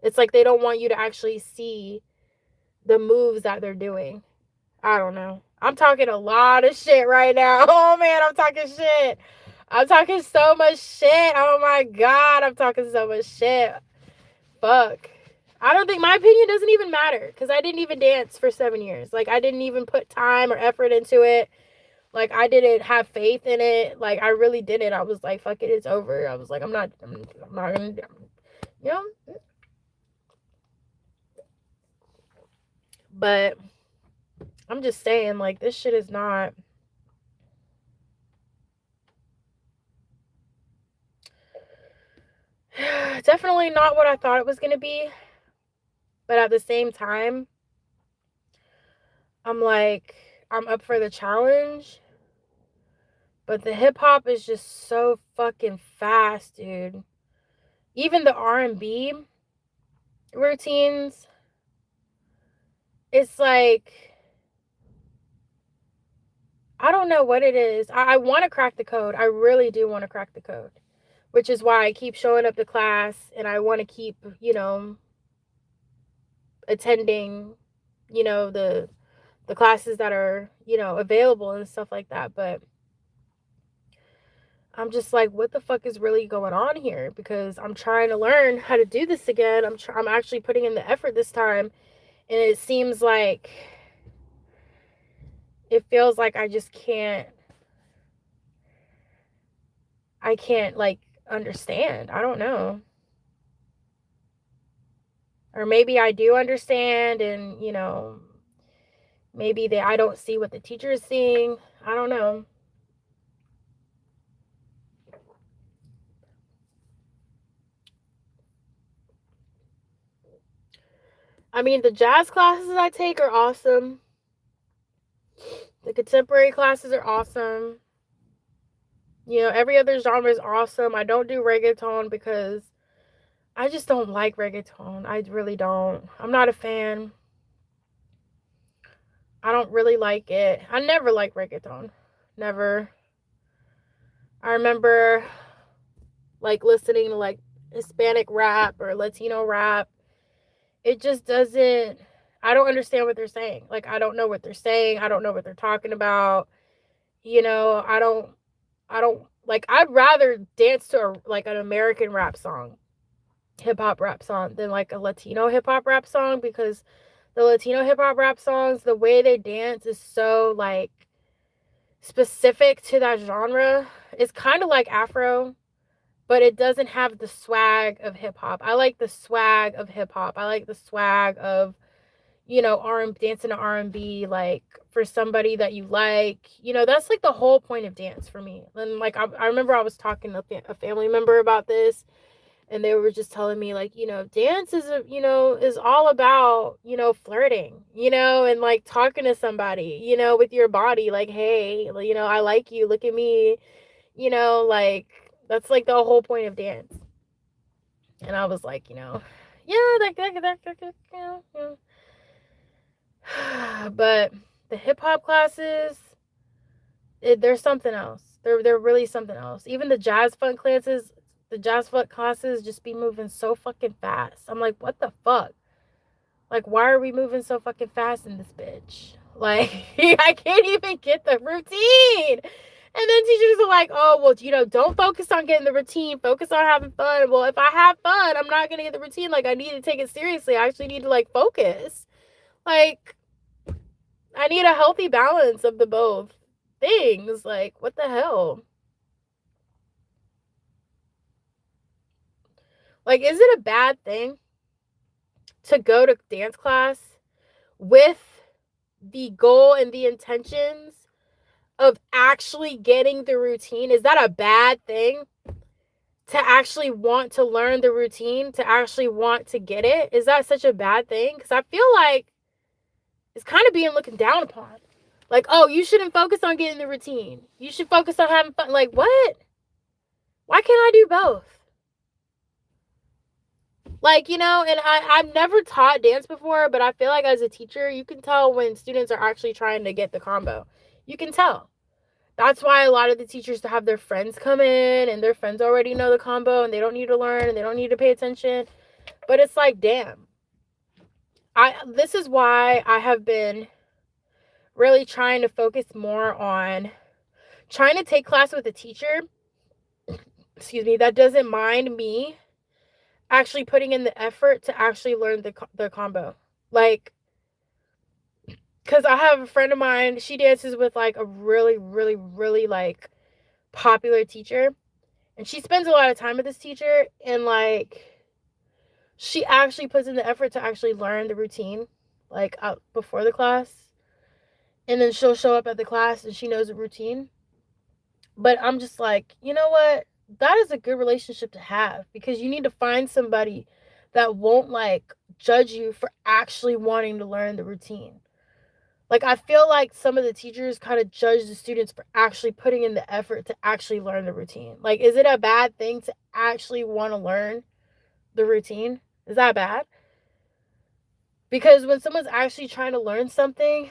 It's like they don't want you to actually see the moves that they're doing. I don't know. I'm talking a lot of shit right now. Oh man, I'm talking shit. I'm talking so much shit. Oh my god, I'm talking so much shit. Fuck. I don't think, my opinion doesn't even matter, because I didn't even dance for 7 years. Like, I didn't even put time or effort into it. Like, I didn't have faith in it. Like, I really didn't. I was like, fuck it, it's over. I was like, I'm not gonna, you know? But I'm just saying, like, this shit is not, definitely not what I thought it was gonna be. But at the same time, I'm like, I'm up for the challenge. But the hip hop is just so fucking fast, dude. Even the R&B routines, it's like, I don't know what it is. I want to crack the code. I really do want to crack the code, which is why I keep showing up to class, and I want to keep, attending, the classes that are, available and stuff like that. But I'm just like, what the fuck is really going on here? Because I'm trying to learn how to do this again. I'm actually putting in the effort this time, and it seems like, it feels like I can't like understand. I don't know. Or maybe I do understand, and maybe I don't see what the teacher is seeing. I don't know. I mean, the jazz classes I take are awesome. The contemporary classes are awesome. Every other genre is awesome. I don't do reggaeton because I just don't like reggaeton. I really don't. I'm not a fan. I don't really like it. I never liked reggaeton. Never. I remember like listening to like Hispanic rap or Latino rap. It just doesn't, I don't understand what they're saying. Like, I don't know what they're saying. I don't know what they're talking about. I don't like, I'd rather dance to like an American rap song, hip hop rap song, than like a Latino hip hop rap song, because the Latino hip hop rap songs, the way they dance is so like specific to that genre. It's kind of like Afro, but it doesn't have the swag of hip hop. I like the swag of hip hop. I like the swag of, dancing to R&B, like for somebody that you like. That's like the whole point of dance for me. And like, I remember I was talking to a family member about this, and they were just telling me like, dance is all about, flirting, and like talking to somebody, with your body, like, hey, I like you, look at me, like, that's like the whole point of dance. And I was like, yeah, but the hip hop classes, there's something else. They're really something else. Even the jazz funk classes just be moving so fucking fast. I'm like, what the fuck? Like, why are we moving so fucking fast in this bitch? Like, I can't even get the routine. And then teachers are like, oh, well, don't focus on getting the routine. Focus on having fun. Well, if I have fun, I'm not going to get the routine. Like, I need to take it seriously. I actually need to, like, focus. Like, I need a healthy balance of the both things. Like, what the hell? Like, is it a bad thing to go to dance class with the goal and the intentions of actually getting the routine? Is that a bad thing? To actually want to learn the routine, to actually want to get it? Is that such a bad thing? Because I feel like it's kind of being looked down upon. Like, oh, you shouldn't focus on getting the routine. You should focus on having fun. Like, what? Why can't I do both? Like, and I've never taught dance before, but I feel like as a teacher, you can tell when students are actually trying to get the combo. You can tell. That's why a lot of the teachers have their friends come in and their friends already know the combo and they don't need to learn and they don't need to pay attention. But it's like, damn. This is why I have been really trying to focus more on trying to take class with a teacher, that doesn't mind me actually putting in the effort to actually learn the combo. Like, because I have a friend of mine, she dances with like a really, really, really like popular teacher. And she spends a lot of time with this teacher. And like, she actually puts in the effort to actually learn the routine, like out before the class. And then she'll show up at the class and she knows the routine. But I'm just like, you know what? That is a good relationship to have, because you need to find somebody that won't like judge you for actually wanting to learn the routine. Like, I feel like some of the teachers kind of judge the students for actually putting in the effort to actually learn the routine. Like, is it a bad thing to actually want to learn the routine? Is that bad? Because when someone's actually trying to learn something,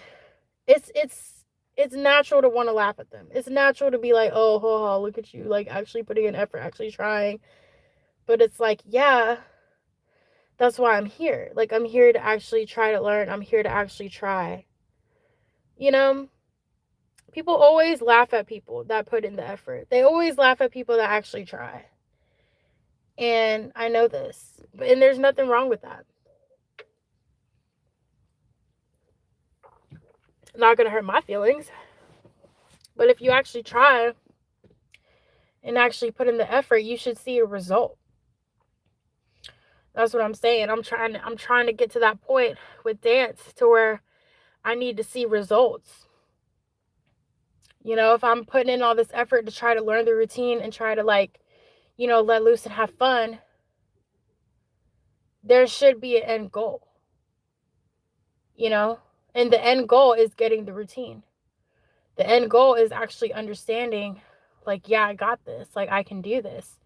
it's natural to want to laugh at them. It's natural to be like, oh, ho, ho, look at you, like actually putting in effort, actually trying. But it's like, yeah, that's why I'm here. Like, I'm here to actually try to learn. I'm here to actually try. You know, people always laugh at people that put in the effort. They always laugh at people that actually try. And I know this, and there's nothing wrong with that. Not gonna hurt my feelings. But if you actually try and actually put in the effort, you should see a result. That's what I'm saying. I'm trying to get to that point with dance to where I need to see results. If I'm putting in all this effort to try to learn the routine and try to like, let loose and have fun, there should be an end goal. And the end goal is getting the routine. The end goal is actually understanding, like, yeah, I got this. Like, I can do this.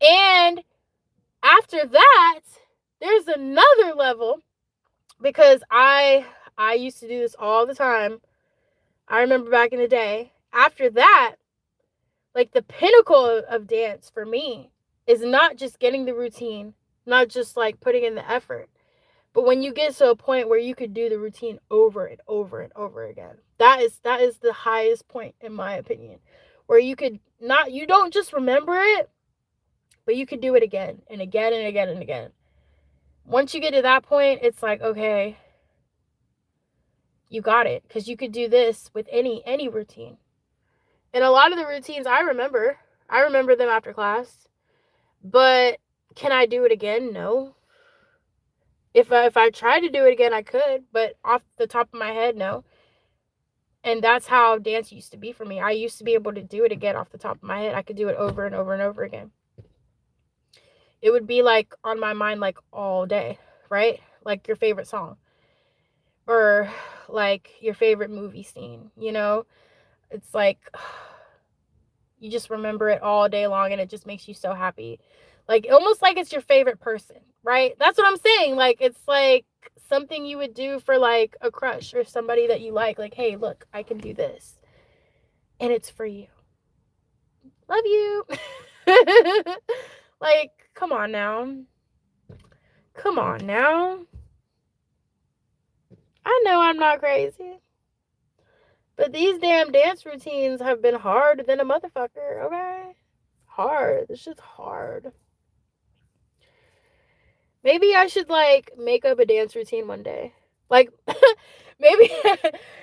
And after that, there's another level, because I used to do this all the time. I remember back in the day. After that, like, the pinnacle of dance for me is not just getting the routine, not just like putting in the effort, but when you get to a point where you could do the routine over and over and over again. That is the highest point, in my opinion, where you don't just remember it, but you could do it again and again and again and again. Once you get to that point, it's like, okay, you got it, because you could do this with any routine. And a lot of the routines I remember them after class. But can I do it again? No. If I tried to do it again, I could, but off the top of my head, no. And that's how dance used to be for me. I used to be able to do it again off the top of my head. I could do it over and over and over again. It would be like on my mind like all day, right? Like your favorite song, or like your favorite movie scene, It's like you just remember it all day long and it just makes you so happy. Like, almost like it's your favorite person, right? That's what I'm saying. Like, it's like something you would do for like a crush or somebody that you like. Like, hey, look, I can do this. And it's for you. Love you. Like, come on now. Come on now. I know I'm not crazy. But these damn dance routines have been hard than a motherfucker, okay? Hard. This shit's hard. Maybe I should like make up a dance routine one day. Like maybe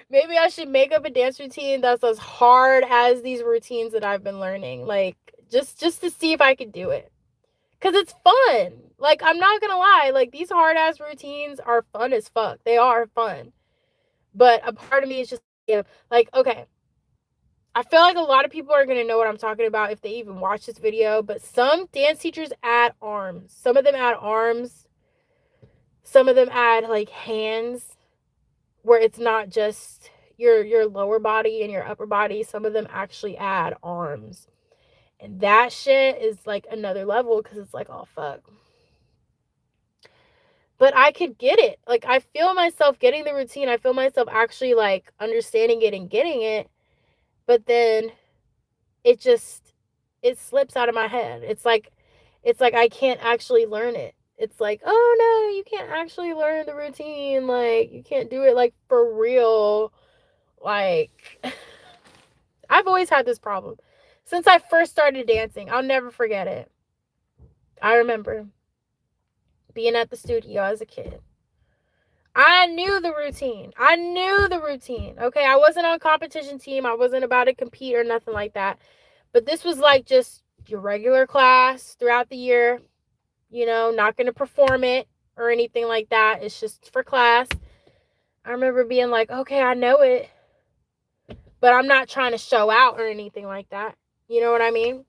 maybe I should make up a dance routine that's as hard as these routines that I've been learning. Like just to see if I could do it. Cuz it's fun. Like, I'm not going to lie, like these hard ass routines are fun as fuck. They are fun. But a part of me is just, yeah, like, okay, I feel like a lot of people are going to know what I'm talking about if they even watch this video, but some dance teachers add arms. Some of them add arms. Some of them add like hands, where it's not just your lower body and your upper body. Some of them actually add arms. And that shit is like another level, cuz it's like, oh fuck. But I could get it. Like, I feel myself getting the routine. I feel myself actually like understanding it and getting it. But then it just, it slips out of my head. It's like I can't actually learn it. It's like, oh no, you can't actually learn the routine. Like, you can't do it like for real. Like, I've always had this problem since I first started dancing. I'll never forget it. I remember being at the studio as a kid. I knew the routine. Okay, I wasn't on a competition team. I wasn't about to compete or nothing like that. But this was like just your regular class throughout the year. Not going to perform it or anything like that. It's just for class. I remember being like, okay, I know it, but I'm not trying to show out or anything like that. You know what I mean?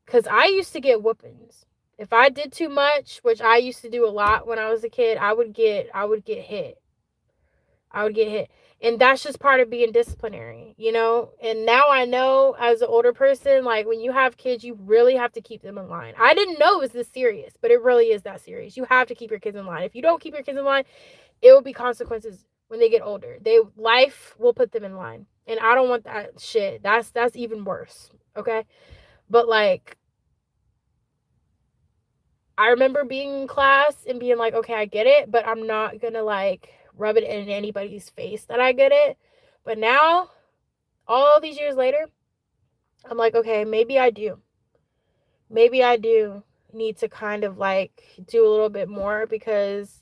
Because I used to get whoopings. If I did too much, which I used to do a lot when I was a kid, I would get hit. And that's just part of being disciplinary. And now I know, as an older person, like, when you have kids, you really have to keep them in line. I didn't know it was this serious, but it really is that serious. You have to keep your kids in line. If you don't keep your kids in line, it will be consequences when they get older. Life will put them in line. And I don't want that shit. That's even worse. Okay? But like, I remember being in class and being like, okay, I get it, but I'm not gonna like rub it in anybody's face that I get it. But now, all these years later, I'm like, okay, maybe I do. Maybe I do need to kind of like do a little bit more, because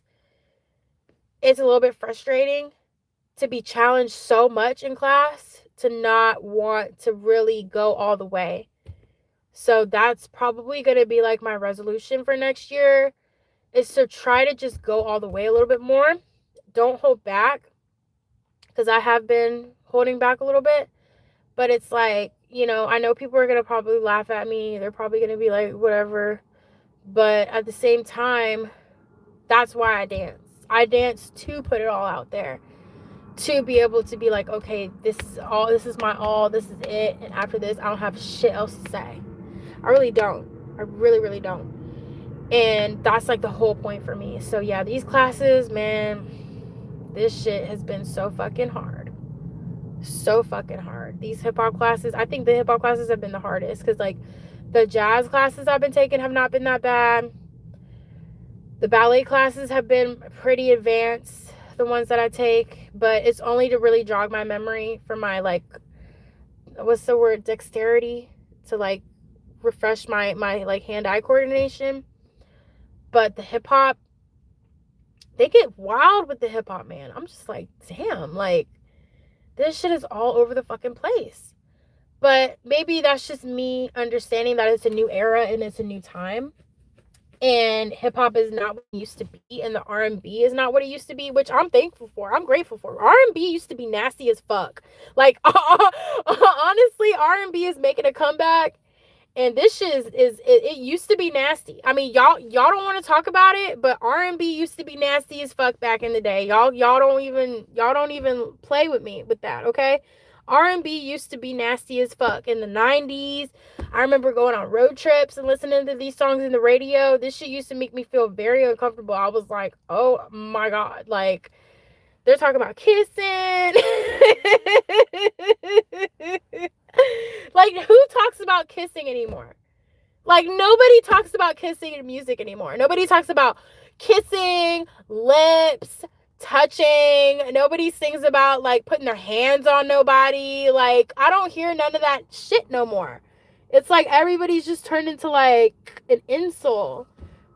it's a little bit frustrating to be challenged so much in class to not want to really go all the way. So that's probably going to be like my resolution for next year, is to try to just go all the way a little bit more. Don't hold back, because I have been holding back a little bit. But it's like, I know people are going to probably laugh at me. They're probably going to be like, whatever. But at the same time, that's why I dance. I dance to put it all out there. To be able to be like, okay, this is my all. This is it. And after this, I don't have shit else to say. I really don't. I really, really don't. And that's like the whole point for me. So yeah, these classes, man, this shit has been so fucking hard. So fucking hard. These hip-hop classes, I think the hip-hop classes have been the hardest, because like the jazz classes I've been taking have not been that bad. The ballet classes have been pretty advanced, the ones that I take, but it's only to really jog my memory for my, like, what's the word, dexterity, to like refresh my like hand-eye coordination. But the hip-hop, they get wild with the hip-hop, man. I'm just like, damn, like, this shit is all over the fucking place. But maybe that's just me understanding that it's a new era and it's a new time. And hip-hop is not what it used to be. And the R&B is not what it used to be, which I'm thankful for. I'm grateful for. R&B used to be nasty as fuck. Like, honestly, R&B is making a comeback. And this shit it used to be nasty. I mean, y'all don't want to talk about it, but R&B used to be nasty as fuck back in the day. Y'all don't even play with me with that, okay? R&B used to be nasty as fuck in the 90s. I remember going on road trips and listening to these songs in the radio. This shit used to make me feel very uncomfortable. I was like, oh my God. Like, they're talking about kissing. Like, who talks about kissing anymore? Like, nobody talks about kissing in music anymore. Nobody talks about kissing, lips, touching. Nobody sings about, like, putting their hands on nobody. Like, I don't hear none of that shit no more. It's like everybody's just turned into, like, an insult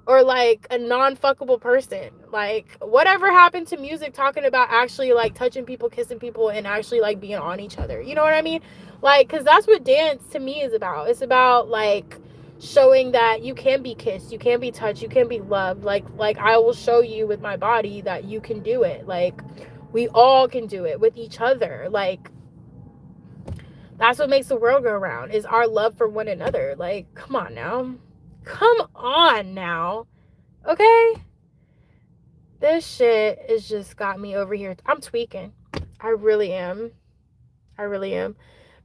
or, like, a non-fuckable person. Like, whatever happened to music talking about actually, like, touching people, kissing people, and actually, like, being on each other? You know what I mean? Like, because that's what dance to me is about. It's about, like, showing that you can be kissed, you can be touched, you can be loved. Like I will show you with my body that you can do it. Like, we all can do it with each other. Like, that's what makes the world go around, is our love for one another. Like, come on now. Come on now. Okay? This shit is just got me over here. I'm tweaking. I really am. I really am.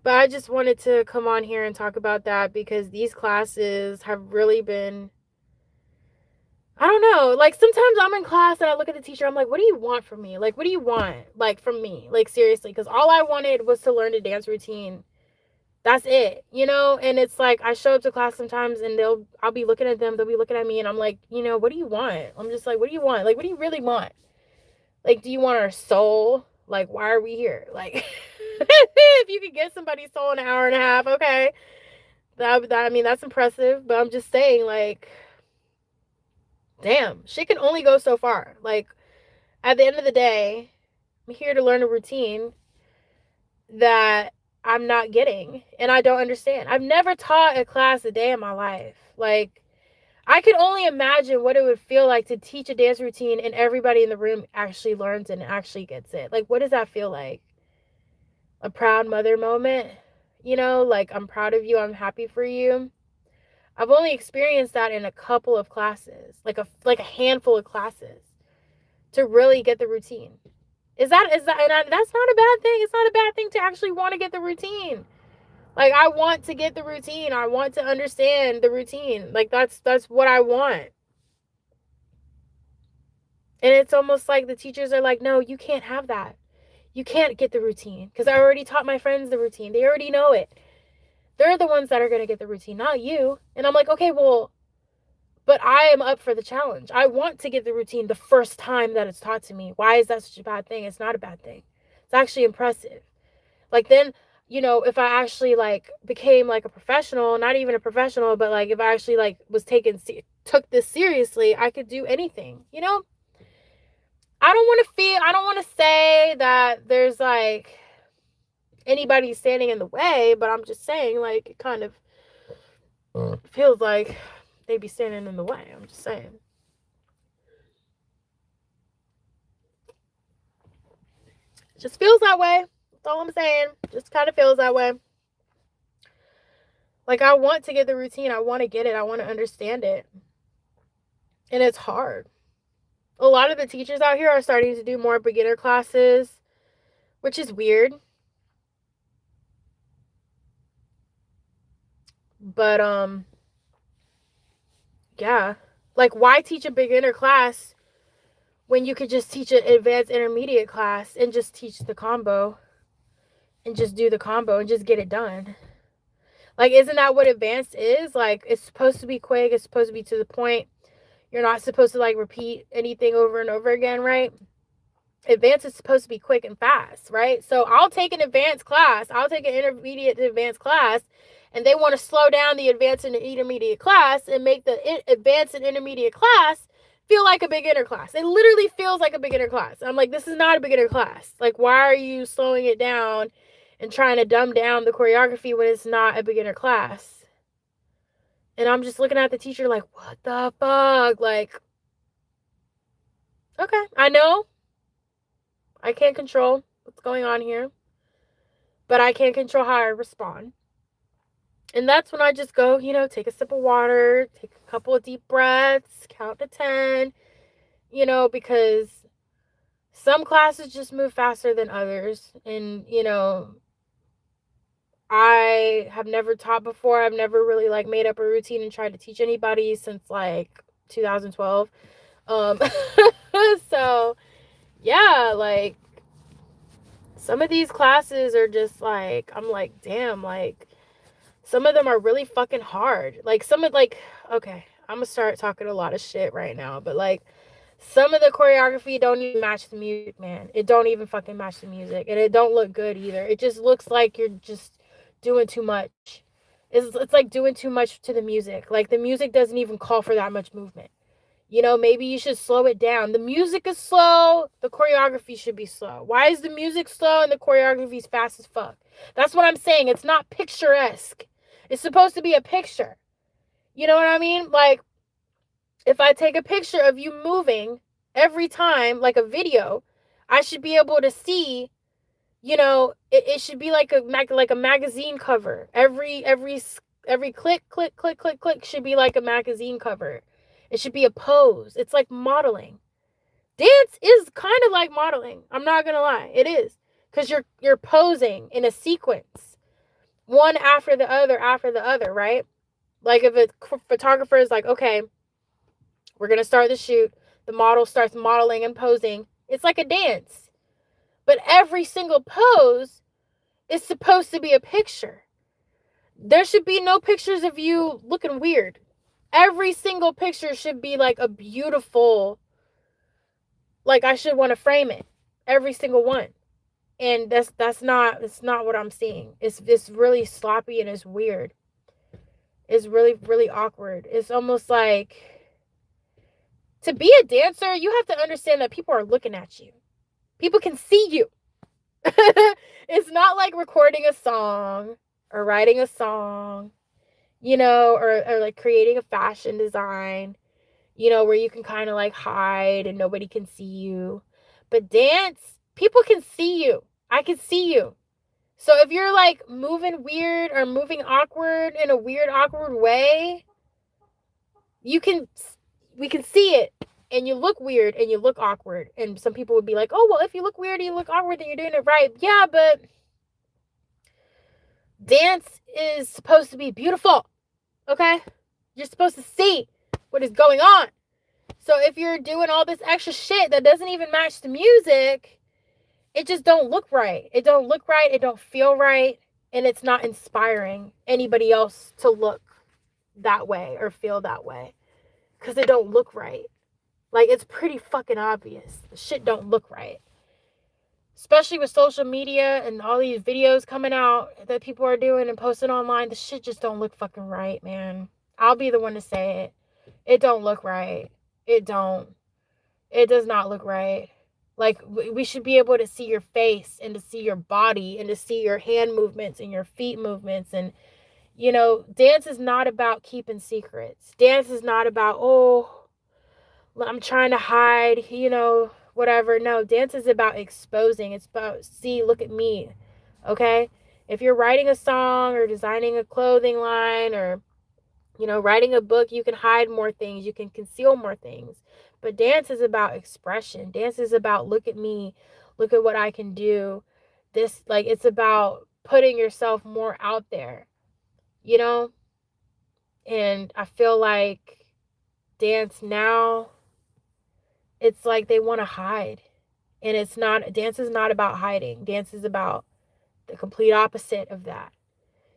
But I just wanted to come on here and talk about that because these classes have really been, I don't know. Like, sometimes I'm in class and I look at the teacher, I'm like, what do you want from me? Like, what do you want? Like, from me? Like, seriously. Because all I wanted was to learn a dance routine. That's it, you know? And it's like, I show up to class sometimes and I'll be looking at them, they'll be looking at me, and I'm like, you know, what do you want? I'm just like, what do you want? Like, what do you really want? Like, do you want our soul? Like, why are we here? Like, if you could get somebody's soul in an hour and a half, okay. I mean, that's impressive. But I'm just saying, like, damn, shit can only go so far. Like, at the end of the day, I'm here to learn a routine that I'm not getting and I don't understand. I've never taught a class a day in my life. Like, I could only imagine what it would feel like to teach a dance routine and everybody in the room actually learns and actually gets it. Like, what does that feel like? A proud mother moment? You know, like, I'm proud of you, I'm happy for you. I've only experienced that in a couple of classes, like a handful of classes, to really get the routine. That's not a bad thing. It's not a bad thing to actually want to get the routine. Like, I want to get the routine. I want to understand the routine. Like, that's what I want. And it's almost like the teachers are like, no, you can't have that. You can't get the routine because I already taught my friends the routine. They already know it. They're the ones that are going to get the routine, not you. And I'm like, okay, well, but I am up for the challenge. I want to get the routine the first time that it's taught to me. Why is that such a bad thing? It's not a bad thing. It's actually impressive. Like, then, you know, if I actually, like, became, like, a professional, not even a professional, but, like, if I actually, like, took this seriously, I could do anything, you know? I don't want to say that there's, like, anybody standing in the way, but I'm just saying, like, it kind of feels like they'd be standing in the way. I'm just saying. Just feels that way. That's all I'm saying. Just kind of feels that way. Like, I want to get the routine. I want to get it. I want to understand it. And it's hard. A lot of the teachers out here are starting to do more beginner classes, which is weird. But, yeah. Like, why teach a beginner class when you could just teach an advanced intermediate class and just teach the combo and just do the combo and just get it done? Like, isn't that what advanced is? Like, it's supposed to be quick. It's supposed to be to the point. You're not supposed to, like, repeat anything over and over again, right? Advanced is supposed to be quick and fast, right? So I'll take an advanced class. I'll take an intermediate to advanced class, and they want to slow down the advanced and intermediate class and make the advanced and intermediate class feel like a beginner class. It literally feels like a beginner class. I'm like, this is not a beginner class. Like, why are you slowing it down and trying to dumb down the choreography when it's not a beginner class? And I'm just looking at the teacher like, what the fuck? Like, okay, I know I can't control what's going on here, but I can control how I respond. And that's when I just go, you know, take a sip of water, take a couple of deep breaths, count to 10, you know, because some classes just move faster than others. And, you know, I have never taught before. I've never really like made up a routine and tried to teach anybody since like 2012. Um so yeah, like some of these classes are just like, I'm like, damn, like some of them are really fucking hard. Like some of like, okay, I'm gonna start talking a lot of shit right now, but like some of the choreography don't even match the music, man. It don't even fucking match the music, and it don't look good either. It just looks like you're just doing too much. It's like doing too much to the music. Like the music doesn't even call for that much movement. You know, maybe you should slow it down. The music is slow, the choreography should be slow. Why is the music slow and the choreography is fast as fuck? That's what I'm saying. It's not picturesque. It's supposed to be a picture. You know what I mean? Like, if I take a picture of you moving every time, like a video, I should be able to see, you know, it should be like a magazine cover. Every click, click, click, click, click should be like a magazine cover. It should be a pose. It's like modeling. Dance is kind of like modeling. I'm not gonna lie, it is, because you're posing in a sequence, one after the other, right? Like if a photographer is like, okay, we're gonna start the shoot. The model starts modeling and posing. It's like a dance, but every single pose is supposed to be a picture. There should be no pictures of you looking weird. Every single picture should be like a beautiful, like I should want to frame it. Every single one. And it's not what I'm seeing. It's really sloppy and it's weird. It's really, really awkward. It's almost like, to be a dancer, you have to understand that people are looking at you. People can see you. It's not like recording a song or writing a song, you know, or like creating a fashion design, you know, where you can kind of like hide and nobody can see you. But dance, people can see you. I can see you. So if you're like moving weird or moving awkward in a weird, awkward way, we can see it. And you look weird and you look awkward. And some people would be like, oh, well, if you look weird and you look awkward, then you're doing it right. Yeah, but dance is supposed to be beautiful. Okay? You're supposed to see what is going on. So if you're doing all this extra shit that doesn't even match the music, it just don't look right. It don't look right. It don't feel right. And it's not inspiring anybody else to look that way or feel that way. Because it don't look right. Like, it's pretty fucking obvious. The shit don't look right. Especially with social media and all these videos coming out that people are doing and posting online. The shit just don't look fucking right, man. I'll be the one to say it. It don't look right. It don't. It does not look right. Like, we should be able to see your face and to see your body and to see your hand movements and your feet movements. And, you know, dance is not about keeping secrets. Dance is not about, oh, I'm trying to hide, you know, whatever. No, dance is about exposing. It's about, see, look at me. Okay? If you're writing a song or designing a clothing line or, you know, writing a book, you can hide more things. You can conceal more things. But dance is about expression. Dance is about, look at me. Look at what I can do. This, like, it's about putting yourself more out there, you know? And I feel like dance now, it's like they want to hide. And it's not, dance is not about hiding. Dance is about the complete opposite of that.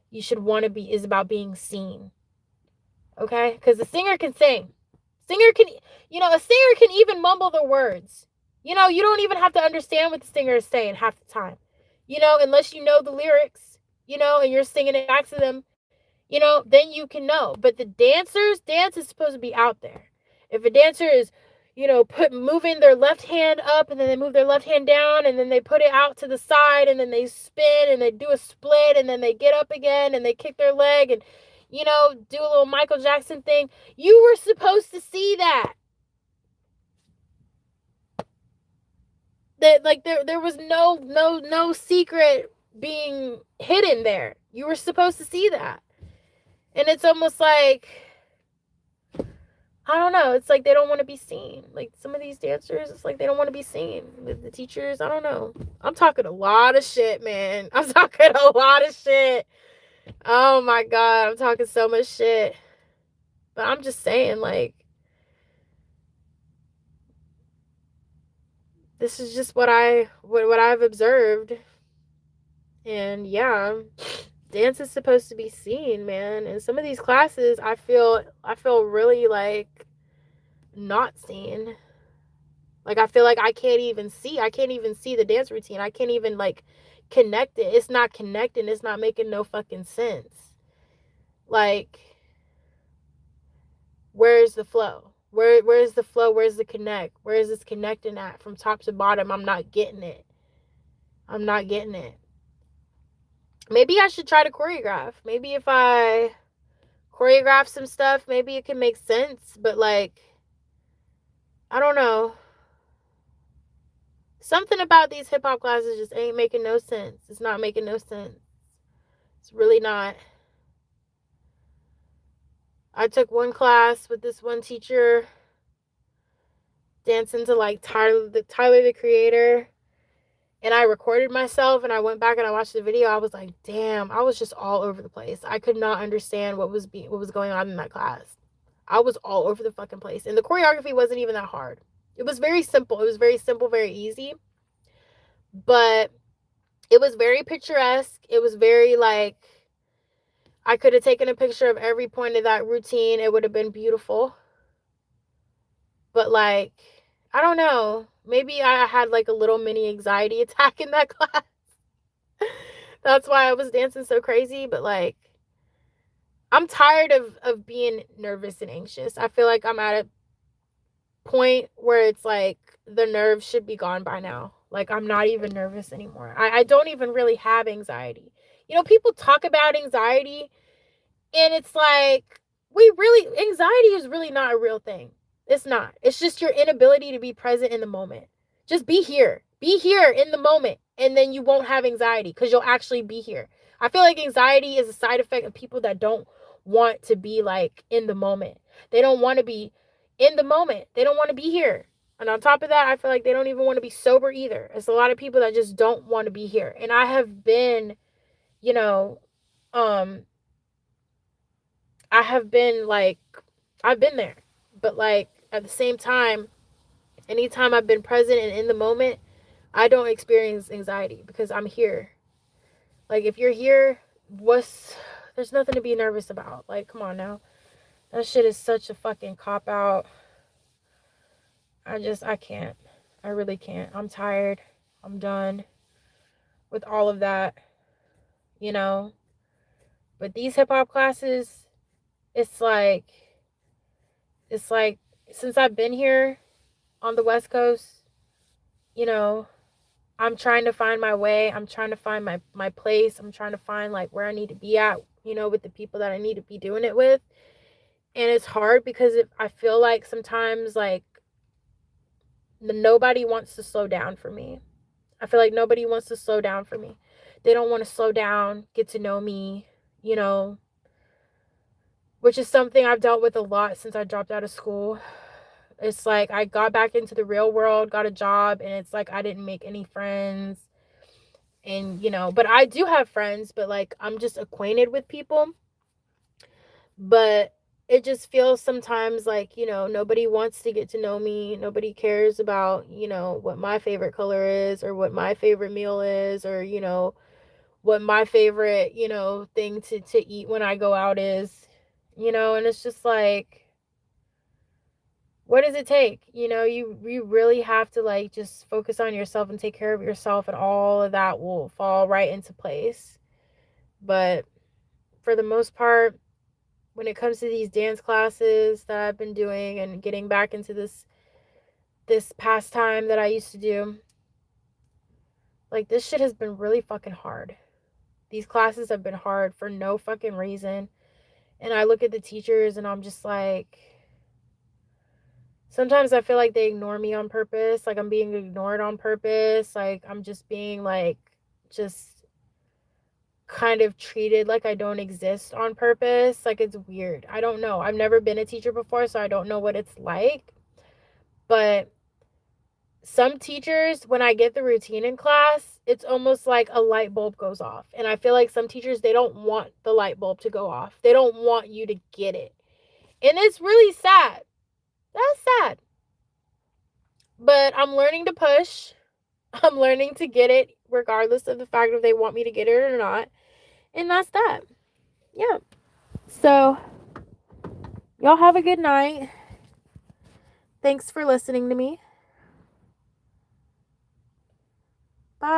You should want to be, is about being seen. Okay? Because the singer can sing. Singer can, you know, a singer can even mumble the words. You know, you don't even have to understand what the singer is saying half the time. You know, unless you know the lyrics, you know, and you're singing it back to them, you know, then you can know. But the dancers, dance is supposed to be out there. If a dancer is, you know, moving their left hand up and then they move their left hand down and then they put it out to the side and then they spin and they do a split and then they get up again and they kick their leg and, you know, do a little Michael Jackson thing. You were supposed to see that. That, like, there was no secret being hidden there. You were supposed to see that. And it's almost like, I don't know. It's like they don't want to be seen. Like some of these dancers, it's like they don't want to be seen. The teachers, I don't know. I'm talking a lot of shit, man. I'm talking a lot of shit. Oh my God. I'm talking so much shit. But I'm just saying, like, this is just what I've observed. And yeah, dance is supposed to be seen, man. And some of these classes I feel really like not seen. Like I feel like I can't even see the dance routine. I can't even like connect it. It's not connecting. It's not making no fucking sense. Like where's the flow? Where's the flow? Where's the connect? Where is this connecting at from top to bottom? I'm not getting it. I'm not getting it. Maybe I should try to choreograph. Maybe if I choreograph some stuff, maybe it can make sense, but like I don't know. Something about these hip hop classes just ain't making no sense. It's not making no sense. It's really not. I took one class with this one teacher dancing to like Tyler the Creator, and I recorded myself and I went back and I watched the video. I was like, damn, I was just all over the place. I could not understand what was going on in that class. I was all over the fucking place. And the choreography wasn't even that hard. It was very simple. It was very simple, very easy. But it was very picturesque. It was very like I could have taken a picture of every point of that routine. It would have been beautiful. But like, I don't know. Maybe I had like a little mini anxiety attack in that class. That's why I was dancing so crazy. But like, I'm tired of being nervous and anxious. I feel like I'm at a point where it's like the nerves should be gone by now. Like, I'm not even nervous anymore. I don't even really have anxiety. You know, people talk about anxiety, and it's like, anxiety is really not a real thing. It's not. It's just your inability to be present in the moment. Just be here. Be here in the moment. And then you won't have anxiety because you'll actually be here. I feel like anxiety is a side effect of people that don't want to be like in the moment. They don't want to be in the moment. They don't want to be here. And on top of that, I feel like they don't even want to be sober either. It's a lot of people that just don't want to be here. And I have been, you know, um, I have been like, I've been there. But like at the same time, anytime I've been present and in the moment, I don't experience anxiety because I'm here. Like if you're here, there's nothing to be nervous about. Like, come on now. That shit is such a fucking cop out. I can't. I really can't. I'm tired. I'm done with all of that, you know. But these hip hop classes, it's like, it's like since I've been here on the West Coast, you know, I'm trying to find my way. I'm trying to find my place. I'm trying to find like where I need to be at, you know, with the people that I need to be doing it with. And it's hard because I feel like sometimes like nobody wants to slow down for me. I feel like nobody wants to slow down for me. They don't want to slow down, get to know me, you know, which is something I've dealt with a lot since I dropped out of school. It's like I got back into the real world, got a job, and it's like I didn't make any friends. And, you know, but I do have friends, but like I'm just acquainted with people. But it just feels sometimes like, you know, nobody wants to get to know me. Nobody cares about, you know, what my favorite color is or what my favorite meal is or, you know, what my favorite, you know, thing to eat when I go out is, you know, and it's just like, what does it take? You know, you really have to like just focus on yourself and take care of yourself, and all of that will fall right into place. But for the most part, when it comes to these dance classes that I've been doing and getting back into this pastime that I used to do, like this shit has been really fucking hard. These classes have been hard for no fucking reason. And I look at the teachers and I'm just like, sometimes I feel like they ignore me on purpose. Like I'm being ignored on purpose. Like I'm just being like, just kind of treated like I don't exist on purpose. Like, it's weird. I don't know. I've never been a teacher before, so I don't know what it's like. But some teachers, when I get the routine in class, it's almost like a light bulb goes off. And I feel like some teachers, they don't want the light bulb to go off. They don't want you to get it. And it's really sad. That's sad. But I'm learning to push. I'm learning to get it regardless of the fact if they want me to get it or not. And that's that. Yeah. So, y'all have a good night. Thanks for listening to me.